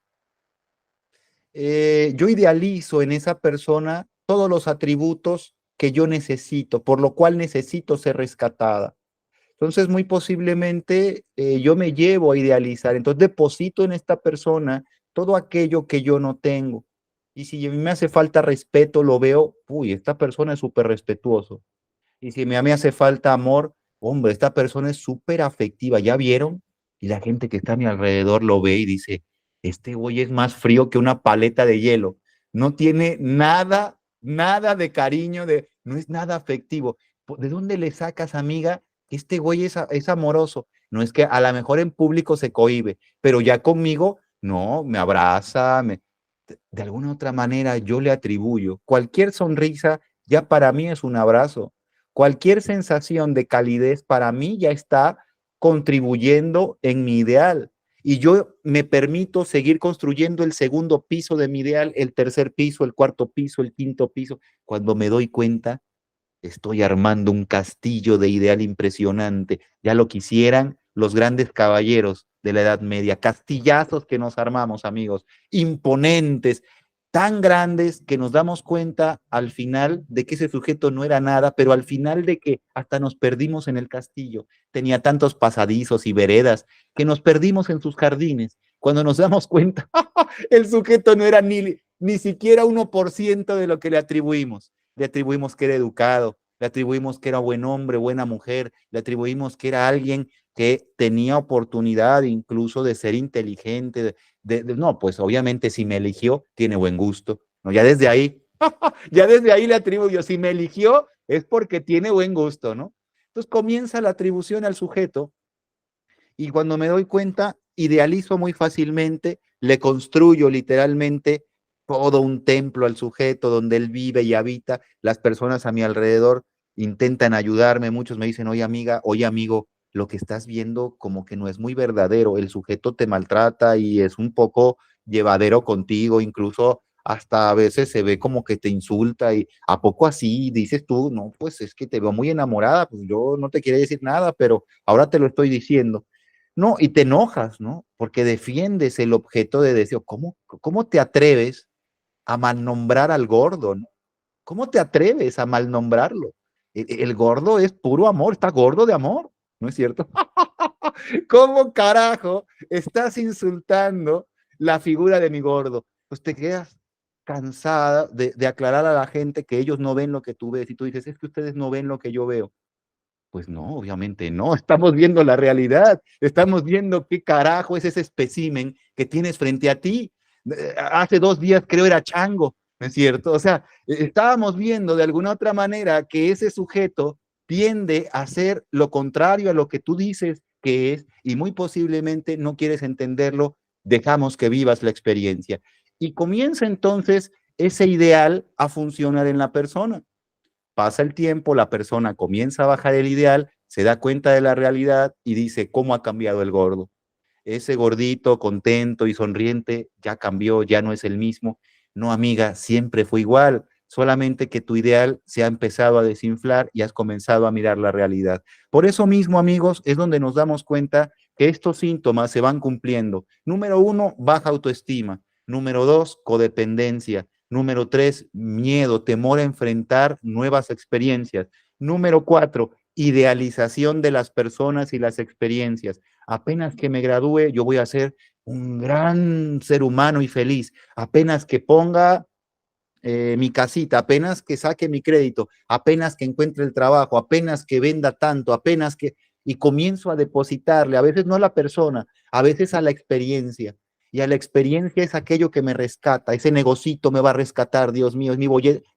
Yo idealizo en esa persona todos los atributos que yo necesito, por lo cual necesito ser rescatada. Entonces, muy posiblemente yo me llevo a idealizar, entonces deposito en esta persona todo aquello que yo no tengo. Y si a mí me hace falta respeto, lo veo, uy, esta persona es súper respetuoso. Y si a mí me hace falta amor, hombre, esta persona es súper afectiva, ¿ya vieron? Y la gente que está a mi alrededor lo ve y dice, este güey es más frío que una paleta de hielo, no tiene nada, nada de cariño, no es nada afectivo. ¿De dónde le sacas, amiga? Este güey es amoroso. No es que a lo mejor en público se cohíbe, pero ya conmigo, no, me abraza, de alguna otra manera yo le atribuyo. Cualquier sonrisa ya para mí es un abrazo. Cualquier sensación de calidez para mí ya está contribuyendo en mi ideal. Y yo me permito seguir construyendo el segundo piso de mi ideal, el tercer piso, el cuarto piso, el quinto piso. Cuando me doy cuenta, estoy armando un castillo de ideal impresionante. Ya lo quisieran los grandes caballeros de la Edad Media. Castillazos que nos armamos, amigos. Imponentes, tan grandes que nos damos cuenta al final de que ese sujeto no era nada, pero al final de que hasta nos perdimos en el castillo. Tenía tantos pasadizos y veredas que nos perdimos en sus jardines. Cuando nos damos cuenta, el sujeto no era ni siquiera 1% de lo que le atribuimos. Le atribuimos que era educado, le atribuimos que era buen hombre, buena mujer, le atribuimos que era alguien que tenía oportunidad incluso de ser inteligente, no, pues obviamente si me eligió, tiene buen gusto, ¿no? Ya desde ahí, ya desde ahí le atribuyo, si me eligió es porque tiene buen gusto, ¿no? Entonces comienza la atribución al sujeto y cuando me doy cuenta, idealizo muy fácilmente, le construyo literalmente todo un templo al sujeto donde él vive y habita, las personas a mi alrededor intentan ayudarme, muchos me dicen, oye amiga, oye amigo, lo que estás viendo como que no es muy verdadero, el sujeto te maltrata y es un poco llevadero contigo, incluso hasta a veces se ve como que te insulta y a poco así dices tú, no, pues es que te veo muy enamorada, pues yo no te quiero decir nada, pero ahora te lo estoy diciendo. No, y te enojas, ¿no? Porque defiendes el objeto de deseo. ¿Cómo te atreves a malnombrar al gordo, ¿no? ¿Cómo te atreves a malnombrarlo? El gordo es puro amor, está gordo de amor, ¿no es cierto? ¿Cómo carajo estás insultando la figura de mi gordo? Pues te quedas cansada de aclarar a la gente que ellos no ven lo que tú ves y tú dices, es que ustedes no ven lo que yo veo. Pues no, obviamente no, estamos viendo la realidad, estamos viendo qué carajo es ese espécimen que tienes frente a ti. Hace 2 días creo era chango, ¿no es cierto? O sea, estábamos viendo de alguna otra manera que ese sujeto tiende a ser lo contrario a lo que tú dices que es y muy posiblemente no quieres entenderlo, dejamos que vivas la experiencia. Y comienza entonces ese ideal a funcionar en la persona. Pasa el tiempo, la persona comienza a bajar el ideal, se da cuenta de la realidad y dice, ¿cómo ha cambiado el gordo? Ese gordito contento y sonriente ya cambió, ya no es el mismo. No, amiga, siempre fue igual, solamente que tu ideal se ha empezado a desinflar y has comenzado a mirar la realidad. Por eso mismo, amigos, es donde nos damos cuenta que estos síntomas se van cumpliendo. Número 1, baja autoestima. Número 2, codependencia. Número 3, miedo, temor a enfrentar nuevas experiencias. Número 4, idealización de las personas y las experiencias. Apenas que me gradúe, yo voy a ser un gran ser humano y feliz. Apenas que ponga mi casita, apenas que saque mi crédito, apenas que encuentre el trabajo, apenas que venda tanto, apenas que... Y comienzo a depositarle, a veces no a la persona, a veces a la experiencia. Y a la experiencia es aquello que me rescata, ese negocito me va a rescatar, Dios mío, es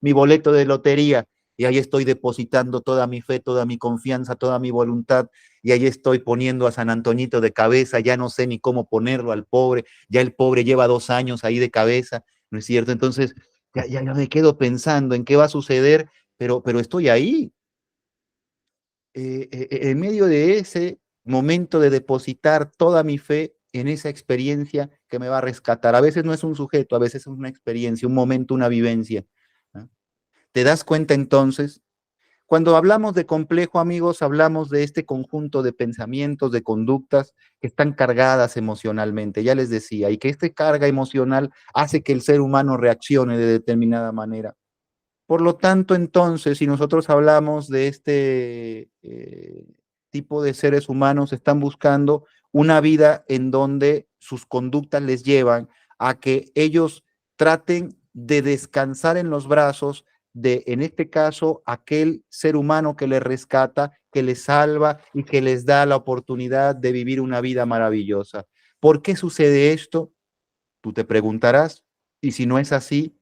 mi boleto de lotería. Y ahí estoy depositando toda mi fe, toda mi confianza, toda mi voluntad. Y ahí estoy poniendo a San Antoñito de cabeza, ya no sé ni cómo ponerlo al pobre, ya el pobre lleva 2 años ahí de cabeza, ¿no es cierto? Entonces, ya me quedo pensando en qué va a suceder, pero estoy ahí, en medio de ese momento de depositar toda mi fe en esa experiencia que me va a rescatar. A veces no es un sujeto, a veces es una experiencia, un momento, una vivencia. ¿No? ¿Te das cuenta entonces? Cuando hablamos de complejo, amigos, hablamos de este conjunto de pensamientos, de conductas que están cargadas emocionalmente, ya les decía, y que esta carga emocional hace que el ser humano reaccione de determinada manera. Por lo tanto, entonces, si nosotros hablamos de este tipo de seres humanos, están buscando una vida en donde sus conductas les llevan a que ellos traten de descansar en los brazos de, en este caso, aquel ser humano que les rescata, que les salva y que les da la oportunidad de vivir una vida maravillosa. ¿Por qué sucede esto? Tú te preguntarás, y si no es así,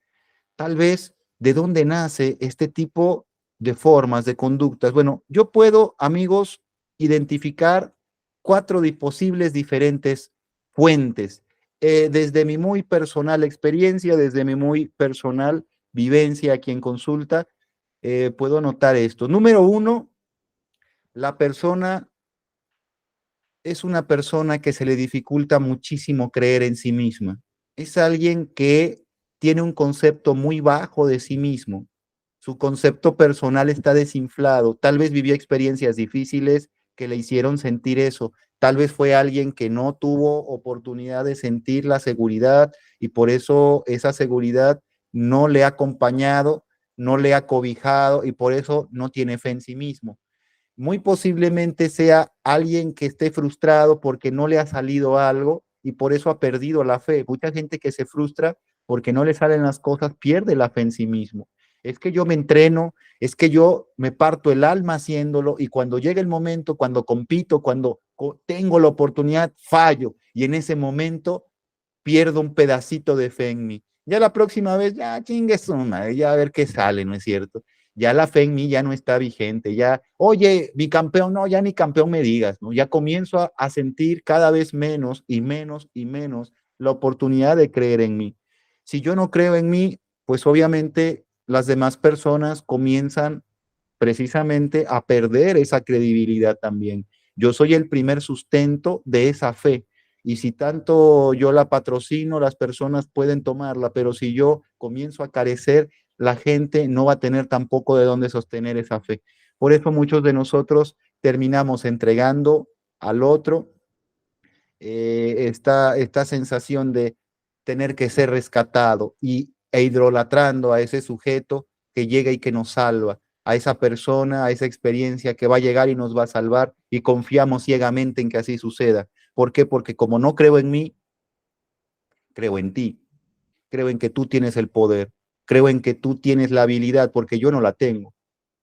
tal vez, ¿de dónde nace este tipo de formas, de conductas? Bueno, yo puedo, amigos, identificar cuatro posibles diferentes fuentes, desde mi muy personal experiencia, desde mi muy personal vivencia aquí en consulta, puedo notar esto. Número uno, la persona es una persona que se le dificulta muchísimo creer en sí misma. Es alguien que tiene un concepto muy bajo de sí mismo. Su concepto personal está desinflado. Tal vez vivió experiencias difíciles que le hicieron sentir eso. Tal vez fue alguien que no tuvo oportunidad de sentir la seguridad y por eso esa seguridad no le ha acompañado, no le ha cobijado y por eso no tiene fe en sí mismo. Muy posiblemente sea alguien que esté frustrado porque no le ha salido algo y por eso ha perdido la fe. Mucha gente que se frustra porque no le salen las cosas pierde la fe en sí mismo. Es que yo me entreno, es que yo me parto el alma haciéndolo y cuando llega el momento, cuando compito, cuando tengo la oportunidad, fallo y en ese momento pierdo un pedacito de fe en mí. Ya la próxima vez, ya chingue su madre, ya a ver qué sale, ¿no es cierto? Ya la fe en mí ya no está vigente, ya, oye, mi campeón, no, ya ni campeón me digas, ¿no? Ya comienzo a sentir cada vez menos y menos y menos la oportunidad de creer en mí. Si yo no creo en mí, pues obviamente las demás personas comienzan precisamente a perder esa credibilidad también. Yo soy el primer sustento de esa fe. Y si tanto yo la patrocino, las personas pueden tomarla, pero si yo comienzo a carecer, la gente no va a tener tampoco de dónde sostener esa fe. Por eso muchos de nosotros terminamos entregando al otro esta sensación de tener que ser rescatado e idolatrando a ese sujeto que llega y que nos salva, a esa persona, a esa experiencia que va a llegar y nos va a salvar y confiamos ciegamente en que así suceda. ¿Por qué? Porque como no creo en mí, creo en ti, creo en que tú tienes el poder, creo en que tú tienes la habilidad porque yo no la tengo.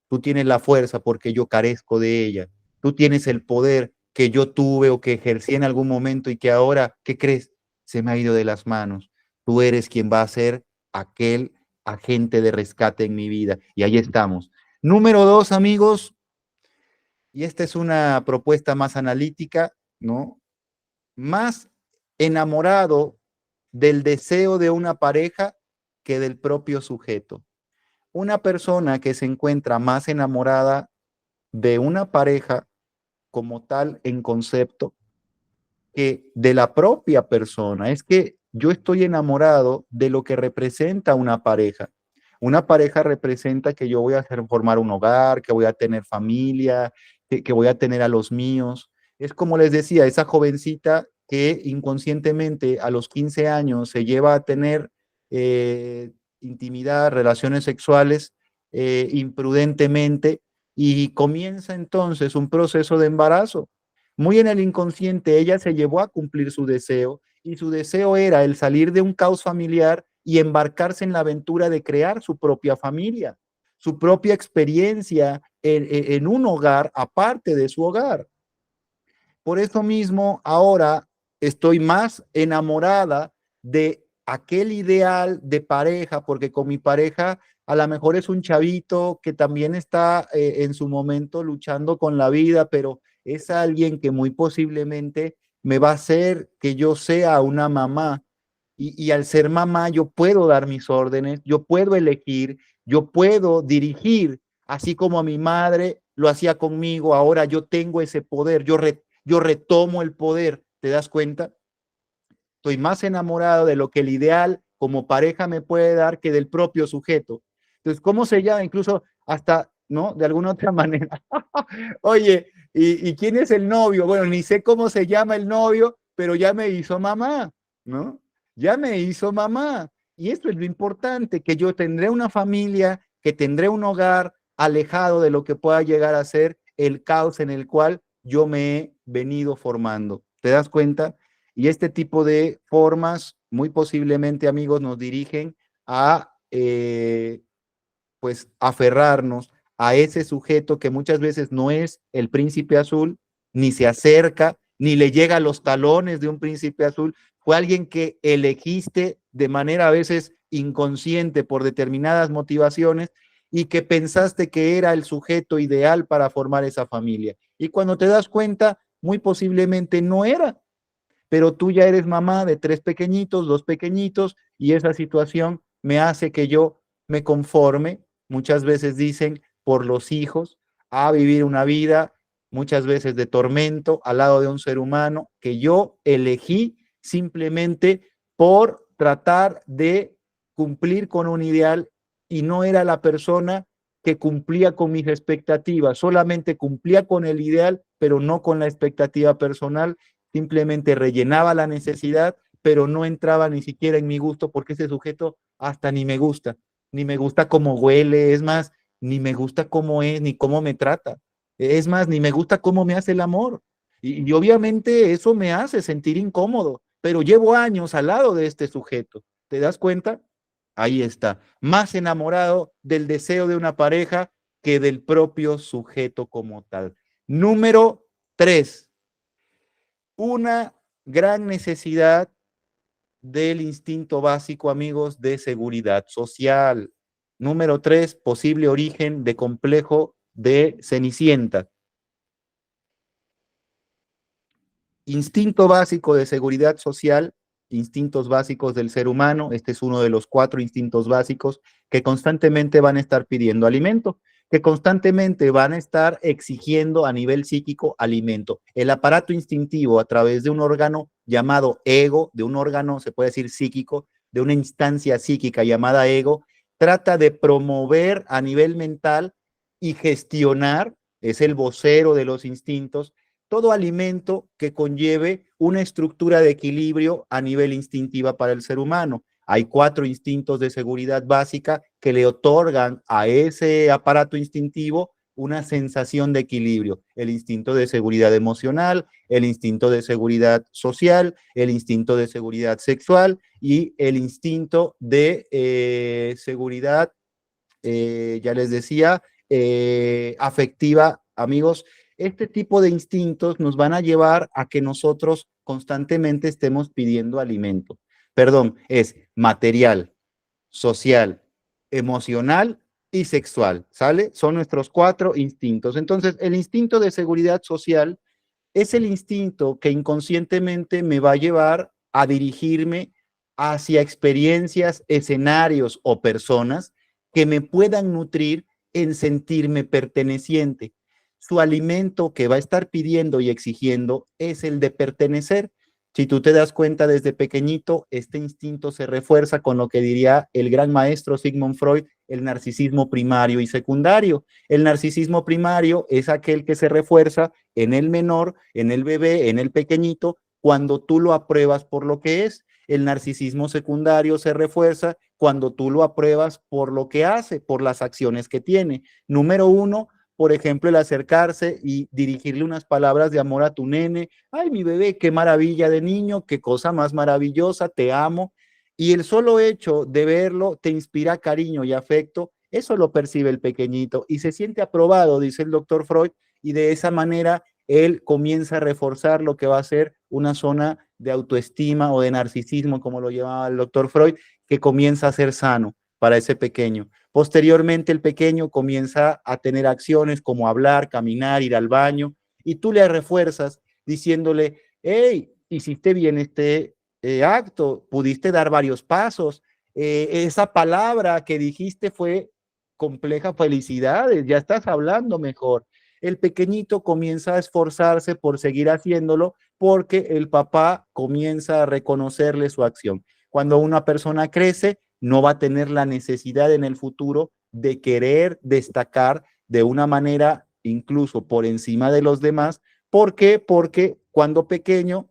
Tú tienes la fuerza porque yo carezco de ella. Tú tienes el poder que yo tuve o que ejercí en algún momento y que ahora, ¿qué crees? Se me ha ido de las manos. Tú eres quien va a ser aquel agente de rescate en mi vida. Y ahí estamos. Número dos, amigos, y esta es una propuesta más analítica, ¿no? Más enamorado del deseo de una pareja que del propio sujeto. Una persona que se encuentra más enamorada de una pareja como tal en concepto que de la propia persona. Es que yo estoy enamorado de lo que representa una pareja. Una pareja representa que yo voy a hacer, formar un hogar, que voy a tener familia, que voy a tener a los míos. Es como les decía, esa jovencita que inconscientemente a los 15 años se lleva a tener intimidad, relaciones sexuales imprudentemente y comienza entonces un proceso de embarazo. Muy en el inconsciente, ella se llevó a cumplir su deseo y su deseo era el salir de un caos familiar y embarcarse en la aventura de crear su propia familia, su propia experiencia en un hogar aparte de su hogar. Por eso mismo, ahora estoy más enamorada de aquel ideal de pareja, porque con mi pareja a lo mejor es un chavito que también está en su momento luchando con la vida, pero es alguien que muy posiblemente me va a hacer que yo sea una mamá. Y al ser mamá, yo puedo dar mis órdenes, yo puedo elegir, yo puedo dirigir, así como a mi madre lo hacía conmigo, ahora yo tengo ese poder, yo retomo el poder, ¿te das cuenta? Estoy más enamorado de lo que el ideal como pareja me puede dar que del propio sujeto. Entonces, ¿cómo se llama? Incluso hasta, ¿no? De alguna otra manera. Oye, ¿y quién es el novio? Bueno, ni sé cómo se llama el novio, pero ya me hizo mamá, ¿no? Ya me hizo mamá. Y esto es lo importante, que yo tendré una familia, que tendré un hogar alejado de lo que pueda llegar a ser el caos en el cual yo me he venido formando. ¿Te das cuenta? Y este tipo de formas, muy posiblemente, amigos, nos dirigen a, pues, aferrarnos a ese sujeto que muchas veces no es el príncipe azul, ni se acerca, ni le llega a los talones de un príncipe azul, fue alguien que elegiste de manera a veces inconsciente por determinadas motivaciones y que pensaste que era el sujeto ideal para formar esa familia. Y cuando te das cuenta, muy posiblemente no era, pero tú ya eres mamá de 3 pequeñitos, 2 pequeñitos, y esa situación me hace que yo me conforme, muchas veces dicen, por los hijos, a vivir una vida muchas veces de tormento al lado de un ser humano que yo elegí simplemente por tratar de cumplir con un ideal y no era la persona que cumplía con mis expectativas, solamente cumplía con el ideal, pero no con la expectativa personal, simplemente rellenaba la necesidad, pero no entraba ni siquiera en mi gusto porque ese sujeto hasta ni me gusta cómo huele, es más, ni me gusta cómo es, ni cómo me trata, es más, ni me gusta cómo me hace el amor. Y obviamente eso me hace sentir incómodo, pero llevo años al lado de este sujeto. ¿Te das cuenta? Ahí está, más enamorado del deseo de una pareja que del propio sujeto como tal. Número 3, una gran necesidad del instinto básico, amigos, de seguridad social. Número 3, posible origen de complejo de Cenicienta. Instinto básico de seguridad social, instintos básicos del ser humano. Este es uno de los 4 instintos básicos que constantemente van a estar pidiendo alimento, que constantemente van a estar exigiendo a nivel psíquico alimento. El aparato instintivo a través de un órgano llamado ego, de un órgano, se puede decir psíquico, de una instancia psíquica llamada ego, trata de promover a nivel mental y gestionar, es el vocero de los instintos, todo alimento que conlleve una estructura de equilibrio a nivel instintiva para el ser humano. Hay 4 instintos de seguridad básica que le otorgan a ese aparato instintivo una sensación de equilibrio. El instinto de seguridad emocional, el instinto de seguridad social, el instinto de seguridad sexual y el instinto de seguridad, ya les decía, afectiva, amigos. Este tipo de instintos nos van a llevar a que nosotros constantemente estemos pidiendo alimento. Perdón, es material, social, emocional y sexual, ¿sale? Son nuestros 4 instintos. Entonces, el instinto de seguridad social es el instinto que inconscientemente me va a llevar a dirigirme hacia experiencias, escenarios o personas que me puedan nutrir en sentirme perteneciente. Su alimento que va a estar pidiendo y exigiendo es el de pertenecer. Si tú te das cuenta desde pequeñito, este instinto se refuerza con lo que diría el gran maestro Sigmund Freud, el narcisismo primario y secundario. El narcisismo primario es aquel que se refuerza en el menor, en el bebé, en el pequeñito, cuando tú lo apruebas por lo que es. El narcisismo secundario se refuerza cuando tú lo apruebas por lo que hace, por las acciones que tiene. Número 1, por ejemplo, el acercarse y dirigirle unas palabras de amor a tu nene. Ay, mi bebé, qué maravilla de niño, qué cosa más maravillosa, te amo. Y el solo hecho de verlo te inspira cariño y afecto. Eso lo percibe el pequeñito y se siente aprobado, dice el doctor Freud, y de esa manera él comienza a reforzar lo que va a ser una zona de autoestima o de narcisismo, como lo llamaba el doctor Freud, que comienza a ser sano para ese pequeño. Posteriormente, el pequeño comienza a tener acciones como hablar, caminar, ir al baño, y tú le refuerzas diciéndole, hey, hiciste bien este acto, pudiste dar varios pasos, esa palabra que dijiste fue compleja, felicidades, ya estás hablando mejor. El pequeñito comienza a esforzarse por seguir haciéndolo porque el papá comienza a reconocerle su acción. Cuando una persona crece, no va a tener la necesidad en el futuro de querer destacar de una manera incluso por encima de los demás. ¿Por qué? Porque cuando pequeño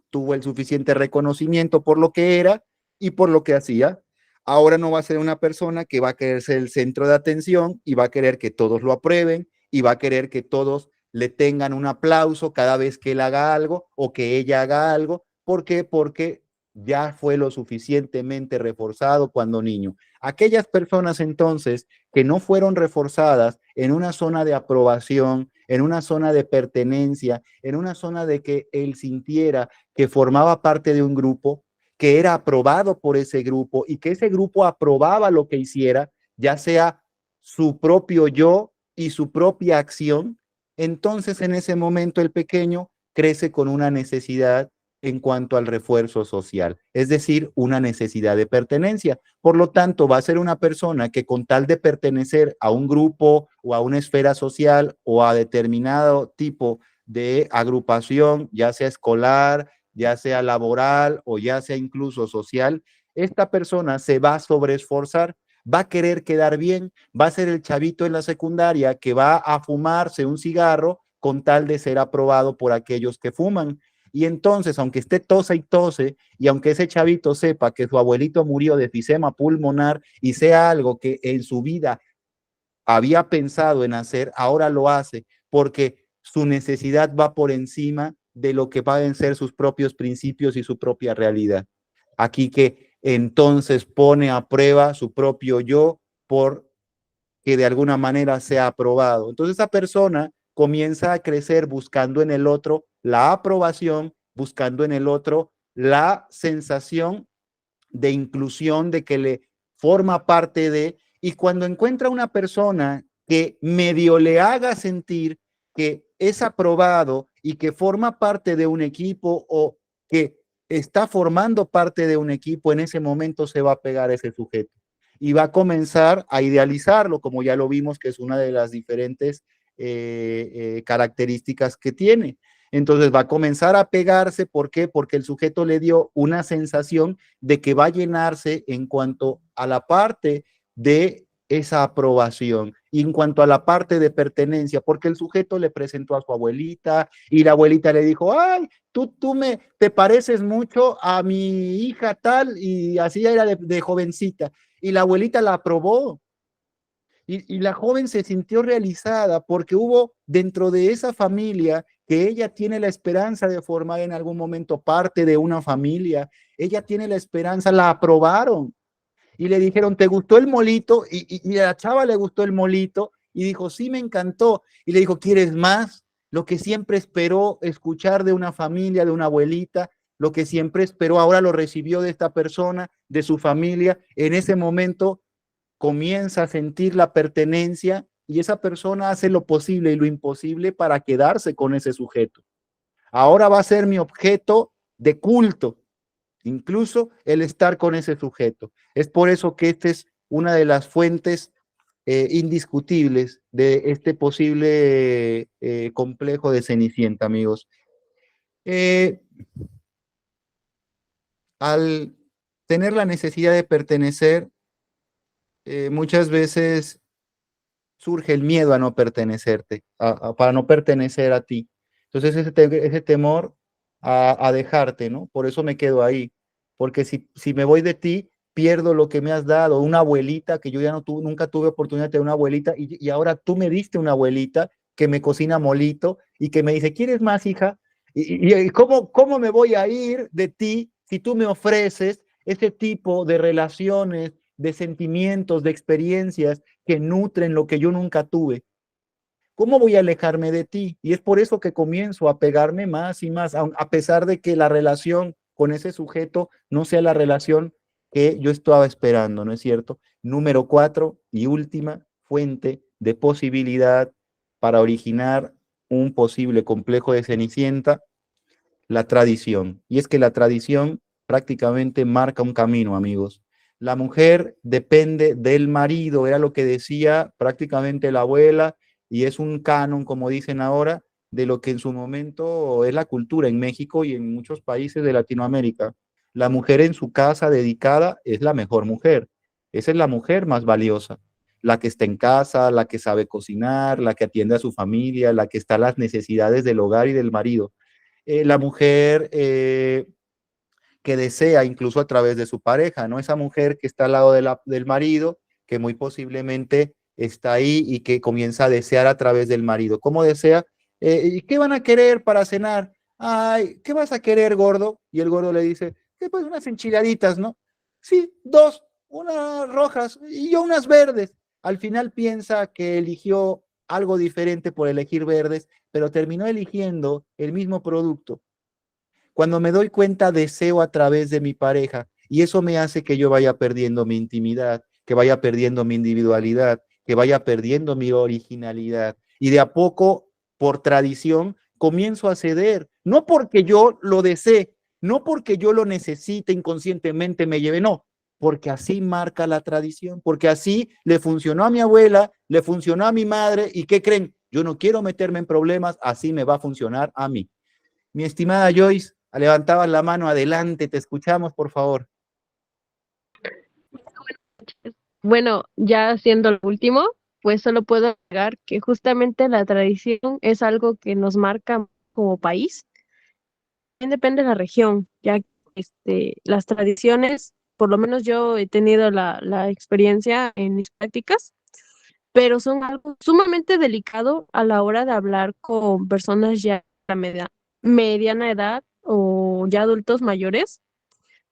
tuvo el suficiente reconocimiento por lo que era y por lo que hacía. Ahora no va a ser una persona que va a querer ser el centro de atención y va a querer que todos lo aprueben y va a querer que todos le tengan un aplauso cada vez que él haga algo o que ella haga algo. ¿Por qué? Porque ya fue lo suficientemente reforzado cuando niño. Aquellas personas entonces que no fueron reforzadas en una zona de aprobación, en una zona de pertenencia, en una zona de que él sintiera que formaba parte de un grupo, que era aprobado por ese grupo y que ese grupo aprobaba lo que hiciera, ya sea su propio yo y su propia acción, entonces en ese momento el pequeño crece con una necesidad en cuanto al refuerzo social, es decir, una necesidad de pertenencia. Por lo tanto, va a ser una persona que con tal de pertenecer a un grupo o a una esfera social o a determinado tipo de agrupación, ya sea escolar, ya sea laboral o ya sea incluso social, esta persona se va a sobreesforzar, va a querer quedar bien, va a ser el chavito en la secundaria que va a fumarse un cigarro con tal de ser aprobado por aquellos que fuman. Y entonces, aunque esté tose y tose, y aunque ese chavito sepa que su abuelito murió de efisema pulmonar y sea algo que en su vida había pensado en hacer, ahora lo hace porque su necesidad va por encima de lo que pueden ser sus propios principios y su propia realidad. Aquí que entonces pone a prueba su propio yo por que de alguna manera sea aprobado. Entonces esa persona comienza a crecer buscando en el otro la aprobación, buscando en el otro la sensación de inclusión, de que le forma parte de, y cuando encuentra una persona que medio le haga sentir que es aprobado y que forma parte de un equipo o que está formando parte de un equipo, en ese momento se va a pegar ese sujeto y va a comenzar a idealizarlo, como ya lo vimos, que es una de las diferentes características que tiene. Entonces va a comenzar a pegarse, ¿por qué? Porque el sujeto le dio una sensación de que va a llenarse en cuanto a la parte de esa aprobación y en cuanto a la parte de pertenencia, porque el sujeto le presentó a su abuelita y la abuelita le dijo, ay, te pareces mucho a mi hija tal, y así era de jovencita, y la abuelita la aprobó. Y la joven se sintió realizada porque hubo dentro de esa familia que ella tiene la esperanza de formar en algún momento parte de una familia. Ella tiene la esperanza, la aprobaron y le dijeron, ¿te gustó el molito? Y a la chava le gustó el molito y dijo, sí, me encantó. Y le dijo, ¿quieres más? Lo que siempre esperó escuchar de una familia, de una abuelita, lo que siempre esperó, ahora lo recibió de esta persona, de su familia. En ese momento comienza a sentir la pertenencia y esa persona hace lo posible y lo imposible para quedarse con ese sujeto. Ahora va a ser mi objeto de culto, incluso el estar con ese sujeto. Es por eso que esta es una de las fuentes indiscutibles de este posible complejo de Cenicienta, amigos. Eh, al tener la necesidad de pertenecer, muchas veces surge el miedo a no pertenecerte, para no pertenecer a ti. Entonces ese temor a dejarte, ¿no? Por eso me quedo ahí, porque si me voy de ti, pierdo lo que me has dado, una abuelita que yo ya no tuve, nunca tuve oportunidad de tener una abuelita y ahora tú me diste una abuelita que me cocina molito y que me dice, ¿quieres más, hija? Y ¿cómo me voy a ir de ti si tú me ofreces ese tipo de relaciones, de sentimientos, de experiencias que nutren lo que yo nunca tuve? ¿Cómo voy a alejarme de ti? Y es por eso que comienzo a pegarme más y más, a pesar de que la relación con ese sujeto no sea la relación que yo estaba esperando, ¿no es cierto? Número 4 y última fuente de posibilidad para originar un posible complejo de Cenicienta, la tradición. Y es que la tradición prácticamente marca un camino, amigos. La mujer depende del marido, era lo que decía prácticamente la abuela, y es un canon, como dicen ahora, de lo que en su momento es la cultura en México y en muchos países de Latinoamérica. La mujer en su casa dedicada es la mejor mujer. Esa es la mujer más valiosa. La que está en casa, la que sabe cocinar, la que atiende a su familia, la que está a las necesidades del hogar y del marido. La mujer que desea incluso a través de su pareja, ¿no? Esa mujer que está al lado del marido, que muy posiblemente está ahí y que comienza a desear a través del marido. ¿Cómo desea? ¿Y qué van a querer para cenar? Ay, ¿qué vas a querer, gordo? Y el gordo le dice, pues unas enchiladitas, ¿no? Sí, dos. unas rojas y yo unas verdes. Al final piensa que eligió algo diferente por elegir verdes, pero terminó eligiendo el mismo producto. Cuando me doy cuenta, deseo a través de mi pareja y eso me hace que yo vaya perdiendo mi intimidad, que vaya perdiendo mi individualidad, que vaya perdiendo mi originalidad. Y de a poco, por tradición, comienzo a ceder, no porque yo lo desee, no porque yo lo necesite inconscientemente, me lleve, no, porque así marca la tradición, porque así le funcionó a mi abuela, le funcionó a mi madre, ¿y qué creen? Yo no quiero meterme en problemas, así me va a funcionar a mí. Mi estimada Joyce, levantabas la mano, adelante, te escuchamos, por favor. Bueno, ya siendo lo último, pues solo puedo agregar que justamente la tradición es algo que nos marca como país. También depende de la región, ya que las tradiciones, por lo menos yo he tenido la experiencia en mis prácticas, pero son algo sumamente delicado a la hora de hablar con personas ya de mediana edad o ya adultos mayores,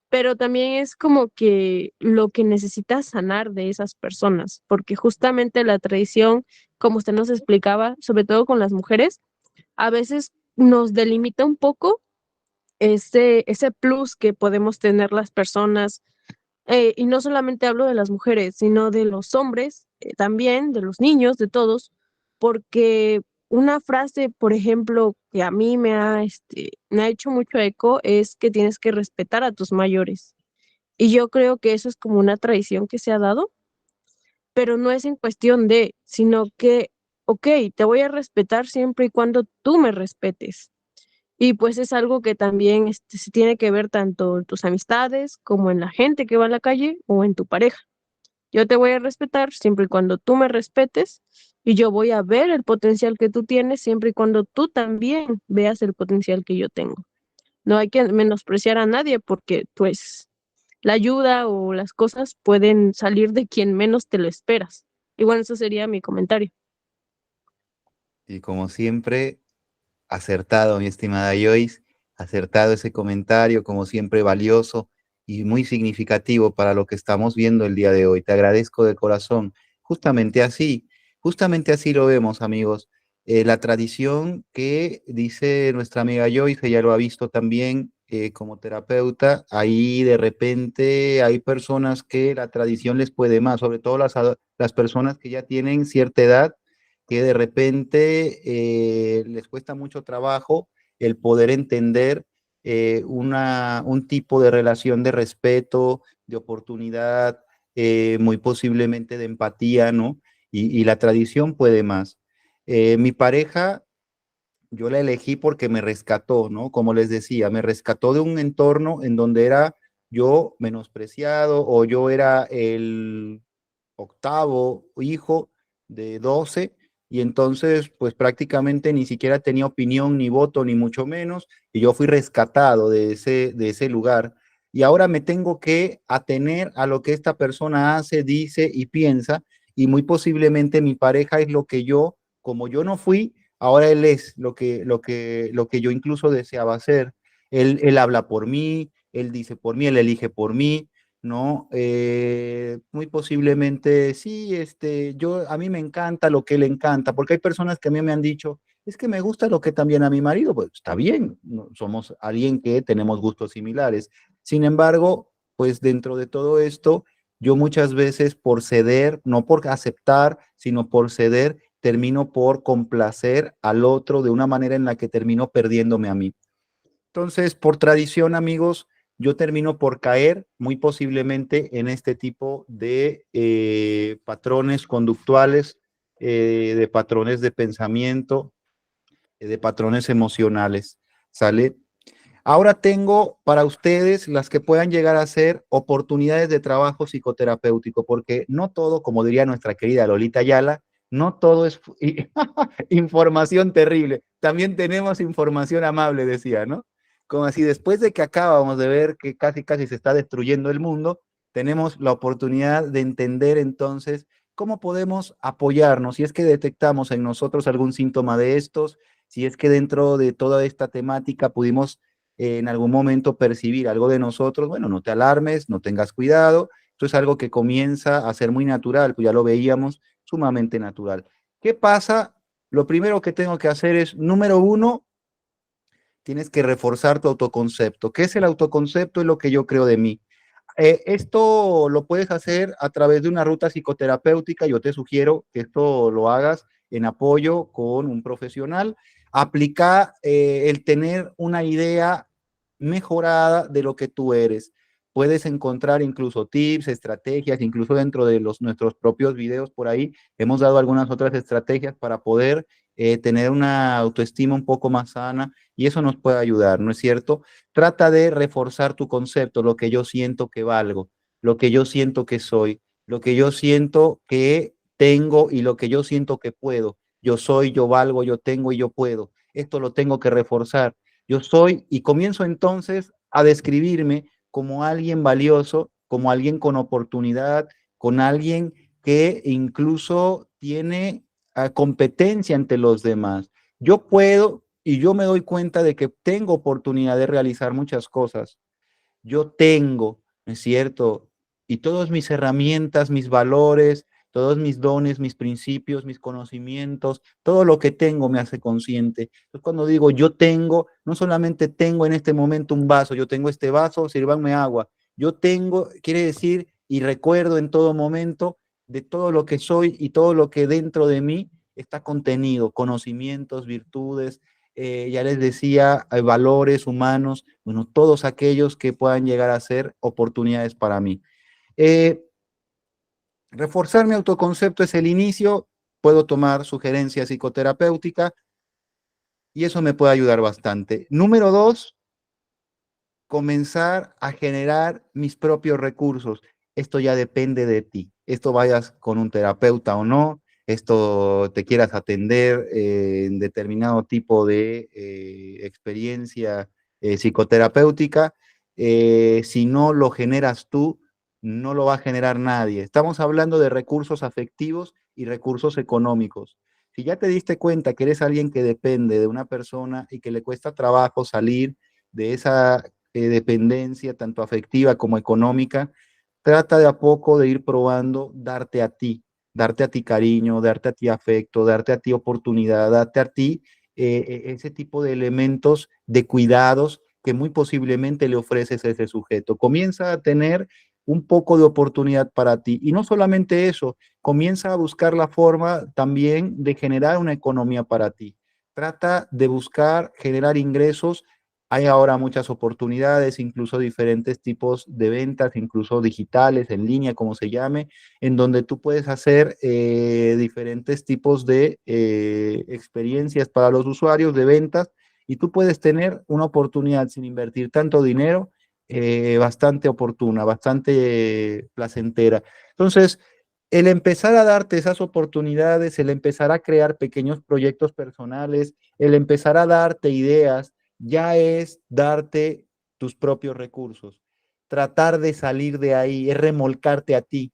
pero también es como que lo que necesita sanar de esas personas, porque justamente la tradición, como usted nos explicaba, sobre todo con las mujeres, a veces nos delimita un poco ese plus que podemos tener las personas, y no solamente hablo de las mujeres, sino de los hombres, también, de los niños, de todos, porque una frase, por ejemplo, que a mí me ha hecho mucho eco es que tienes que respetar a tus mayores. Y yo creo que eso es como una tradición que se ha dado, pero no es en cuestión de, sino que, ok, te voy a respetar siempre y cuando tú me respetes. Y pues es algo que también se tiene que ver tanto en tus amistades como en la gente que va a la calle o en tu pareja. Yo te voy a respetar siempre y cuando tú me respetes y yo voy a ver el potencial que tú tienes siempre y cuando tú también veas el potencial que yo tengo. No hay que menospreciar a nadie porque pues la ayuda o las cosas pueden salir de quien menos te lo esperas. Y bueno, eso sería mi comentario. Y como siempre, acertado, mi estimada Joyce, acertado ese comentario, como siempre, valioso y muy significativo para lo que estamos viendo el día de hoy. Te agradezco de corazón. Justamente así lo vemos, amigos. La tradición que dice nuestra amiga Joyce, ella lo ha visto también como terapeuta, ahí de repente hay personas que la tradición les puede más, sobre todo las personas que ya tienen cierta edad que de repente les cuesta mucho trabajo el poder entender un tipo de relación de respeto, de oportunidad, muy posiblemente de empatía, ¿no? Y la tradición puede más. Mi pareja, yo la elegí porque me rescató, ¿no? Como les decía, me rescató de un entorno en donde era yo menospreciado o yo era el octavo hijo de 12 y entonces pues prácticamente ni siquiera tenía opinión ni voto ni mucho menos y yo fui rescatado de ese lugar y ahora me tengo que atener a lo que esta persona hace, dice y piensa y muy posiblemente mi pareja es lo que yo, como yo no fui, ahora él es lo que yo incluso deseaba hacer. Él habla por mí, él dice por mí, él elige por mí, ¿no? Muy posiblemente, sí, a mí me encanta lo que le encanta, porque hay personas que a mí me han dicho, es que me gusta lo que también a mi marido, pues está bien, ¿no? Somos alguien que tenemos gustos similares. Sin embargo, pues dentro de todo esto, yo muchas veces por ceder, no por aceptar, sino por ceder, termino por complacer al otro de una manera en la que termino perdiéndome a mí. Entonces, por tradición, amigos, yo termino por caer muy posiblemente en este tipo de patrones conductuales, de patrones de pensamiento, de patrones emocionales. ¿Sale? Ahora tengo para ustedes las que puedan llegar a ser oportunidades de trabajo psicoterapéutico, porque no todo, como diría nuestra querida Lolita Ayala, no todo es información terrible. También tenemos información amable, decía, ¿no? Como así, después de que acabamos de ver que casi casi se está destruyendo el mundo, tenemos la oportunidad de entender entonces cómo podemos apoyarnos si es que detectamos en nosotros algún síntoma de estos, si es que dentro de toda esta temática pudimos en algún momento percibir algo de nosotros, bueno, no te alarmes, no tengas cuidado, Esto es algo que comienza a ser muy natural, pues ya lo veíamos, sumamente natural. ¿Qué pasa? Lo primero que tengo que hacer es, número uno, tienes que reforzar tu autoconcepto. ¿Qué es el autoconcepto? Es lo que yo creo de mí. Esto lo puedes hacer a través de una ruta psicoterapéutica. Yo te sugiero que esto lo hagas en apoyo con un profesional. Aplica el tener una idea mejorada de lo que tú eres. Puedes encontrar incluso tips, estrategias, incluso dentro de nuestros propios videos por ahí. Hemos dado algunas otras estrategias para poder tener una autoestima un poco más sana y eso nos puede ayudar, ¿no es cierto? Trata de reforzar tu concepto, lo que yo siento que valgo, lo que yo siento que soy, lo que yo siento que tengo y lo que yo siento que puedo. Yo soy, yo valgo, yo tengo y yo puedo. Esto lo tengo que reforzar. Yo soy y comienzo entonces a describirme como alguien valioso, como alguien con oportunidad, con alguien que incluso tiene competencia ante los demás. Yo puedo y yo me doy cuenta de que tengo oportunidad de realizar muchas cosas. Yo tengo, ¿no es cierto? Y todas mis herramientas, mis valores, todos mis dones, mis principios, mis conocimientos, todo lo que tengo me hace consciente. Entonces, cuando digo yo tengo, no solamente tengo en este momento un vaso, yo tengo este vaso, sírvanme agua. Yo tengo, quiere decir, y recuerdo en todo momento de todo lo que soy y todo lo que dentro de mí está contenido, conocimientos, virtudes, ya les decía, hay valores humanos, bueno, todos aquellos que puedan llegar a ser oportunidades para mí. Eh, Reforzar mi autoconcepto es el inicio, puedo tomar sugerencia psicoterapéutica y eso me puede ayudar bastante. Número dos, comenzar a generar mis propios recursos. Esto ya depende de ti. Esto vayas con un terapeuta o no, esto te quieras atender en determinado tipo de experiencia psicoterapéutica. Si no lo generas tú, no lo va a generar nadie. Estamos hablando de recursos afectivos y recursos económicos. Si ya te diste cuenta que eres alguien que depende de una persona y que le cuesta trabajo salir de esa dependencia, tanto afectiva como económica, trata de a poco de ir probando darte a ti cariño, darte a ti afecto, darte a ti oportunidad, darte a ti ese tipo de elementos de cuidados que muy posiblemente le ofreces a ese sujeto. Comienza a tener un poco de oportunidad para ti. Y no solamente eso, comienza a buscar la forma también de generar una economía para ti. Trata de buscar generar ingresos. Hay ahora muchas oportunidades, incluso diferentes tipos de ventas, incluso digitales, en línea, como se llame, en donde tú puedes hacer diferentes tipos de experiencias para los usuarios de ventas y tú puedes tener una oportunidad sin invertir tanto dinero, bastante oportuna, bastante placentera. Entonces, el empezar a darte esas oportunidades, el empezar a crear pequeños proyectos personales, el empezar a darte ideas, ya es darte tus propios recursos. Tratar de salir de ahí es remolcarte a ti.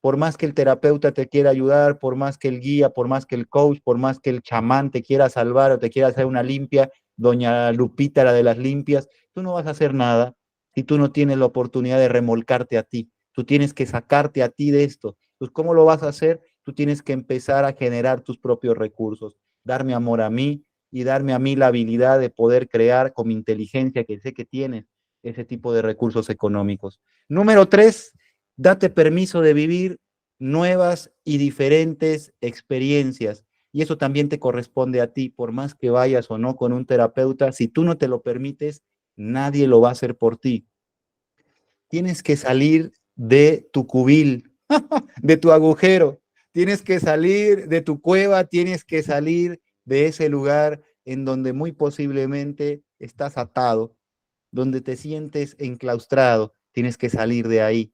Por más que el terapeuta te quiera ayudar, por más que el guía, por más que el coach, por más que el chamán te quiera salvar o te quiera hacer una limpia, doña Lupita, la de las limpias, tú no vas a hacer nada si tú no tienes la oportunidad de remolcarte a ti. Tú tienes que sacarte a ti de esto. Pues, ¿cómo lo vas a hacer? Tú tienes que empezar a generar tus propios recursos, darme amor a mí, y darme a mí la habilidad de poder crear con mi inteligencia, que sé que tienes, ese tipo de recursos económicos. Número tres, date permiso de vivir nuevas y diferentes experiencias. Y eso también te corresponde a ti, por más que vayas o no con un terapeuta, si tú no te lo permites, nadie lo va a hacer por ti. Tienes que salir de tu cubil, de tu agujero, tienes que salir de tu cueva, tienes que salir de ese lugar en donde muy posiblemente estás atado, donde te sientes enclaustrado, tienes que salir de ahí.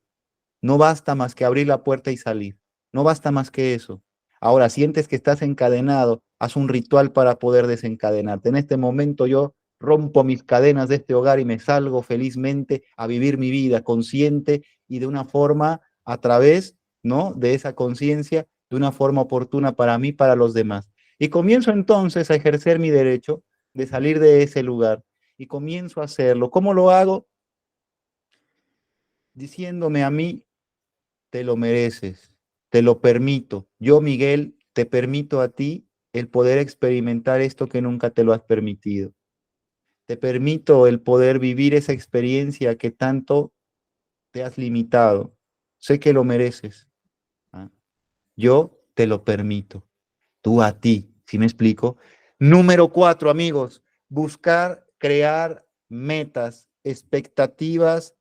No basta más que abrir la puerta y salir, no basta más que eso. Ahora, sientes que estás encadenado, haz un ritual para poder desencadenarte. En este momento yo rompo mis cadenas de este hogar y me salgo felizmente a vivir mi vida consciente y de una forma a través, ¿no? De esa conciencia, de una forma oportuna para mí, para los demás. Y comienzo entonces a ejercer mi derecho de salir de ese lugar y comienzo a hacerlo. ¿Cómo lo hago? Diciéndome a mí te lo mereces, te lo permito. Yo, Miguel, te permito a ti el poder experimentar esto que nunca te lo has permitido. Te permito el poder vivir esa experiencia que tanto te has limitado. Sé que lo mereces. ¿Ah? Yo te lo permito. Tú a ti, ¿sí me explico? Número 4, amigos, buscar crear metas, expectativas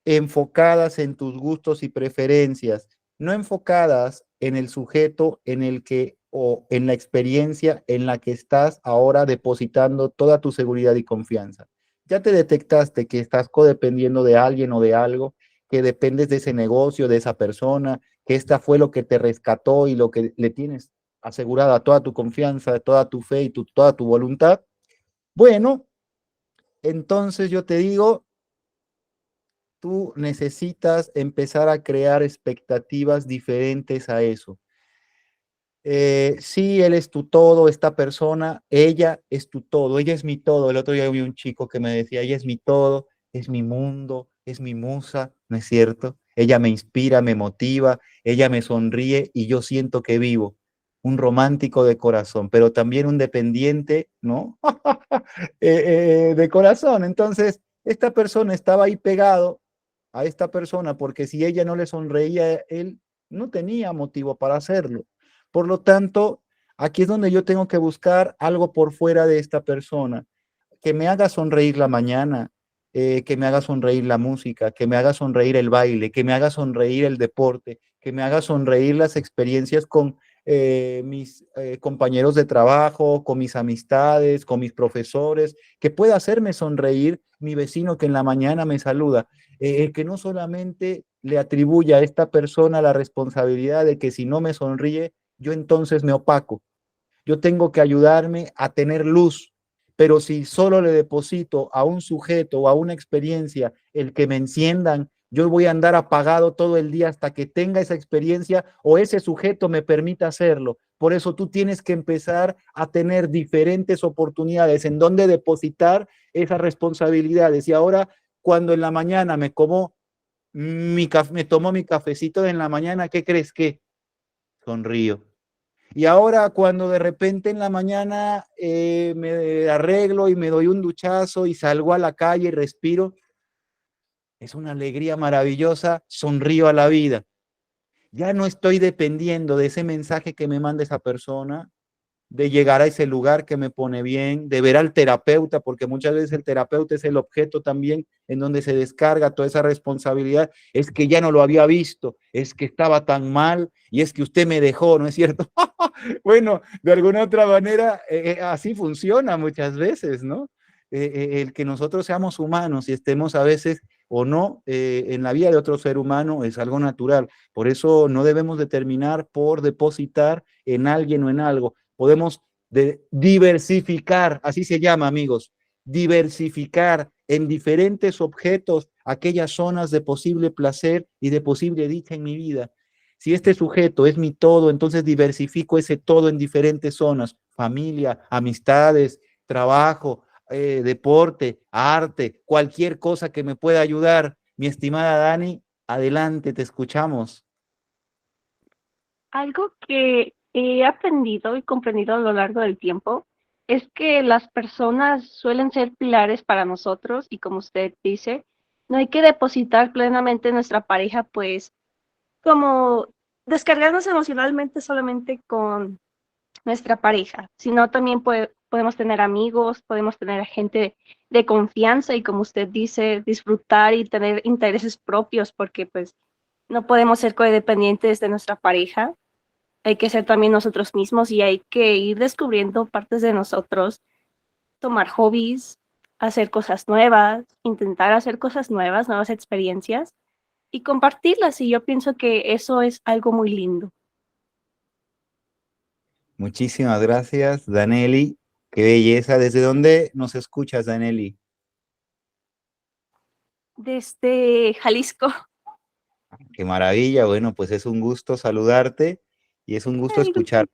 enfocadas en tus gustos y preferencias, no enfocadas en el sujeto en el que o en la experiencia en la que estás ahora depositando toda tu seguridad y confianza. Ya te detectaste que estás codependiendo de alguien o de algo, que dependes de ese negocio, de esa persona, que esta fue lo que te rescató y lo que le tienes asegurada toda tu confianza, toda tu fe y toda tu voluntad. Bueno, entonces yo te digo, tú necesitas empezar a crear expectativas diferentes a eso. Sí, él es tu todo, esta persona, ella es tu todo, ella es mi todo. El otro día vi un chico que me decía, ella es mi todo, es mi mundo, es mi musa, ¿no es cierto? Ella me inspira, me motiva, ella me sonríe y yo siento que vivo. Un romántico de corazón, pero también un dependiente, ¿no? De corazón. Entonces, esta persona estaba ahí pegado a esta persona porque si ella no le sonreía, él no tenía motivo para hacerlo. Por lo tanto, aquí es donde yo tengo que buscar algo por fuera de esta persona, que me haga sonreír la mañana, que me haga sonreír la música, que me haga sonreír el baile, que me haga sonreír el deporte, que me haga sonreír las experiencias con mis compañeros de trabajo, con mis amistades, con mis profesores, que pueda hacerme sonreír mi vecino que en la mañana me saluda, que no solamente le atribuya a esta persona la responsabilidad de que si no me sonríe, yo entonces me opaco. Yo tengo que ayudarme a tener luz, pero si solo le deposito a un sujeto o a una experiencia el que me enciendan, yo voy a andar apagado todo el día hasta que tenga esa experiencia o ese sujeto me permita hacerlo. Por eso tú tienes que empezar a tener diferentes oportunidades en donde depositar esas responsabilidades. Y ahora, cuando en la mañana me tomo mi cafecito en la mañana, ¿qué crees que? Sonrío. Y ahora cuando de repente en la mañana me arreglo y me doy un duchazo y salgo a la calle y respiro, es una alegría maravillosa, sonrío a la vida. Ya no estoy dependiendo de ese mensaje que me manda esa persona, de llegar a ese lugar que me pone bien, de ver al terapeuta, porque muchas veces el terapeuta es el objeto también en donde se descarga toda esa responsabilidad. Es que ya no lo había visto, es que estaba tan mal y es que usted me dejó, ¿no es cierto? Bueno, de alguna otra manera, así funciona muchas veces, ¿no? El que nosotros seamos humanos y estemos a veces o no en la vida de otro ser humano es algo natural. Por eso no debemos determinar por depositar en alguien o en algo. Podemos diversificar, así se llama, amigos, diversificar en diferentes objetos aquellas zonas de posible placer y de posible dicha en mi vida. Si este sujeto es mi todo, entonces diversifico ese todo en diferentes zonas, familia, amistades, trabajo, deporte, arte, cualquier cosa que me pueda ayudar. Mi estimada Dani, adelante, te escuchamos. Algo que he aprendido y comprendido a lo largo del tiempo es que las personas suelen ser pilares para nosotros y como usted dice, no hay que depositar plenamente en nuestra pareja, pues como descargarnos emocionalmente solamente con nuestra pareja, sino también podemos tener amigos, podemos tener gente de confianza y como usted dice, disfrutar y tener intereses propios porque pues no podemos ser codependientes de nuestra pareja, hay que ser también nosotros mismos y hay que ir descubriendo partes de nosotros, tomar hobbies, hacer cosas nuevas, intentar hacer cosas nuevas, nuevas experiencias y compartirlas. Y yo pienso que eso es algo muy lindo. Muchísimas gracias, Daneli. Qué belleza. ¿Desde dónde nos escuchas, Daneli? Desde Jalisco. Qué maravilla. Bueno, pues es un gusto saludarte y es un gusto escuchar.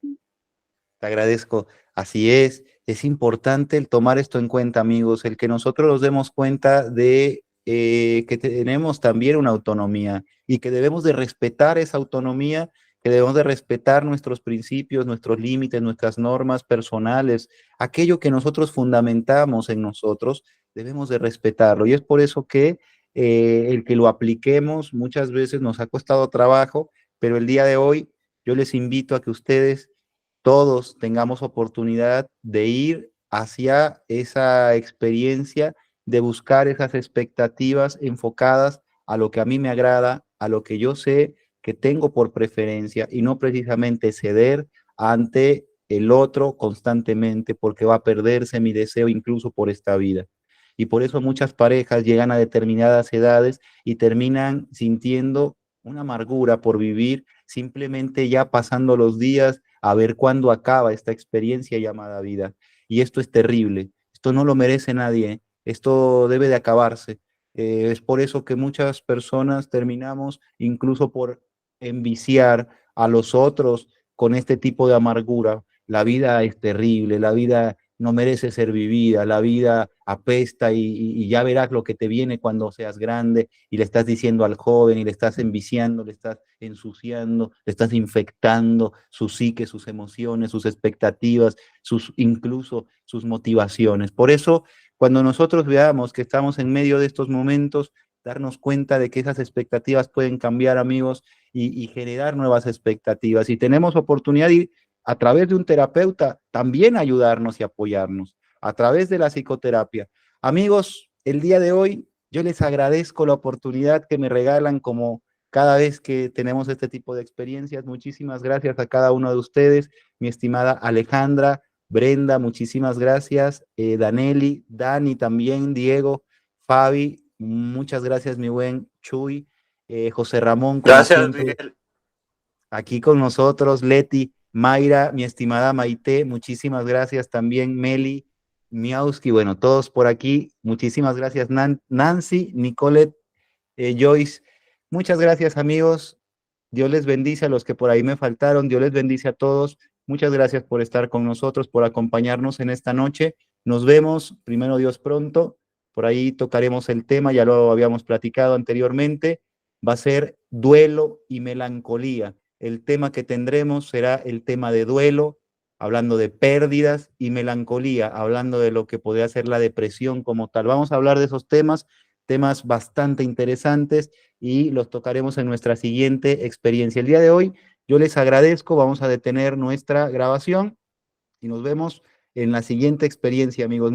Te agradezco. Así es importante el tomar esto en cuenta, amigos, el que nosotros nos demos cuenta de que tenemos también una autonomía y que debemos de respetar esa autonomía, que debemos de respetar nuestros principios, nuestros límites, nuestras normas personales, aquello que nosotros fundamentamos en nosotros, debemos de respetarlo. Y es por eso que el que lo apliquemos muchas veces nos ha costado trabajo, pero el día de hoy yo les invito a que ustedes todos tengamos oportunidad de ir hacia esa experiencia, de buscar esas expectativas enfocadas a lo que a mí me agrada, a lo que yo sé que tengo por preferencia y no precisamente ceder ante el otro constantemente porque va a perderse mi deseo incluso por esta vida. Y por eso muchas parejas llegan a determinadas edades y terminan sintiendo una amargura por vivir, simplemente ya pasando los días a ver cuándo acaba esta experiencia llamada vida. Y esto es terrible, esto no lo merece nadie, esto debe de acabarse. Es por eso que muchas personas terminamos incluso por enviciar a los otros con este tipo de amargura. La vida es terrible, la vida no merece ser vivida, la vida apesta y ya verás lo que te viene cuando seas grande y le estás diciendo al joven y le estás enviciando, le estás ensuciando, le estás infectando su psique, sus emociones, sus expectativas, incluso sus motivaciones. Por eso, cuando nosotros veamos que estamos en medio de estos momentos, darnos cuenta de que esas expectativas pueden cambiar, amigos, y generar nuevas expectativas. Y tenemos oportunidad de ir a través de un terapeuta también ayudarnos y apoyarnos, a través de la psicoterapia. Amigos, el día de hoy yo les agradezco la oportunidad que me regalan como cada vez que tenemos este tipo de experiencias. Muchísimas gracias a cada uno de ustedes, mi estimada Alejandra, Brenda, muchísimas gracias, Daneli, Dani también, Diego, Fabi, muchas gracias, mi buen Chuy, José Ramón, como Gracias, siempre, Miguel. aquí con nosotros, Leti, Mayra, mi estimada Maite, muchísimas gracias también, Meli, Miauski, bueno, todos por aquí, muchísimas gracias, Nancy, Nicolette, Joyce, muchas gracias, amigos. Dios les bendice a los que por ahí me faltaron. Dios les bendice a todos. Muchas gracias por estar con nosotros, por acompañarnos en esta noche. Nos vemos, primero Dios, pronto. Por ahí tocaremos el tema, ya lo habíamos platicado anteriormente. Va a ser duelo y melancolía. El tema que tendremos será el tema de duelo, hablando de pérdidas, y melancolía, hablando de lo que podría ser la depresión como tal. Vamos a hablar de esos temas bastante interesantes y los tocaremos en nuestra siguiente experiencia. El día de hoy yo les agradezco, vamos a detener nuestra grabación y nos vemos en la siguiente experiencia, amigos.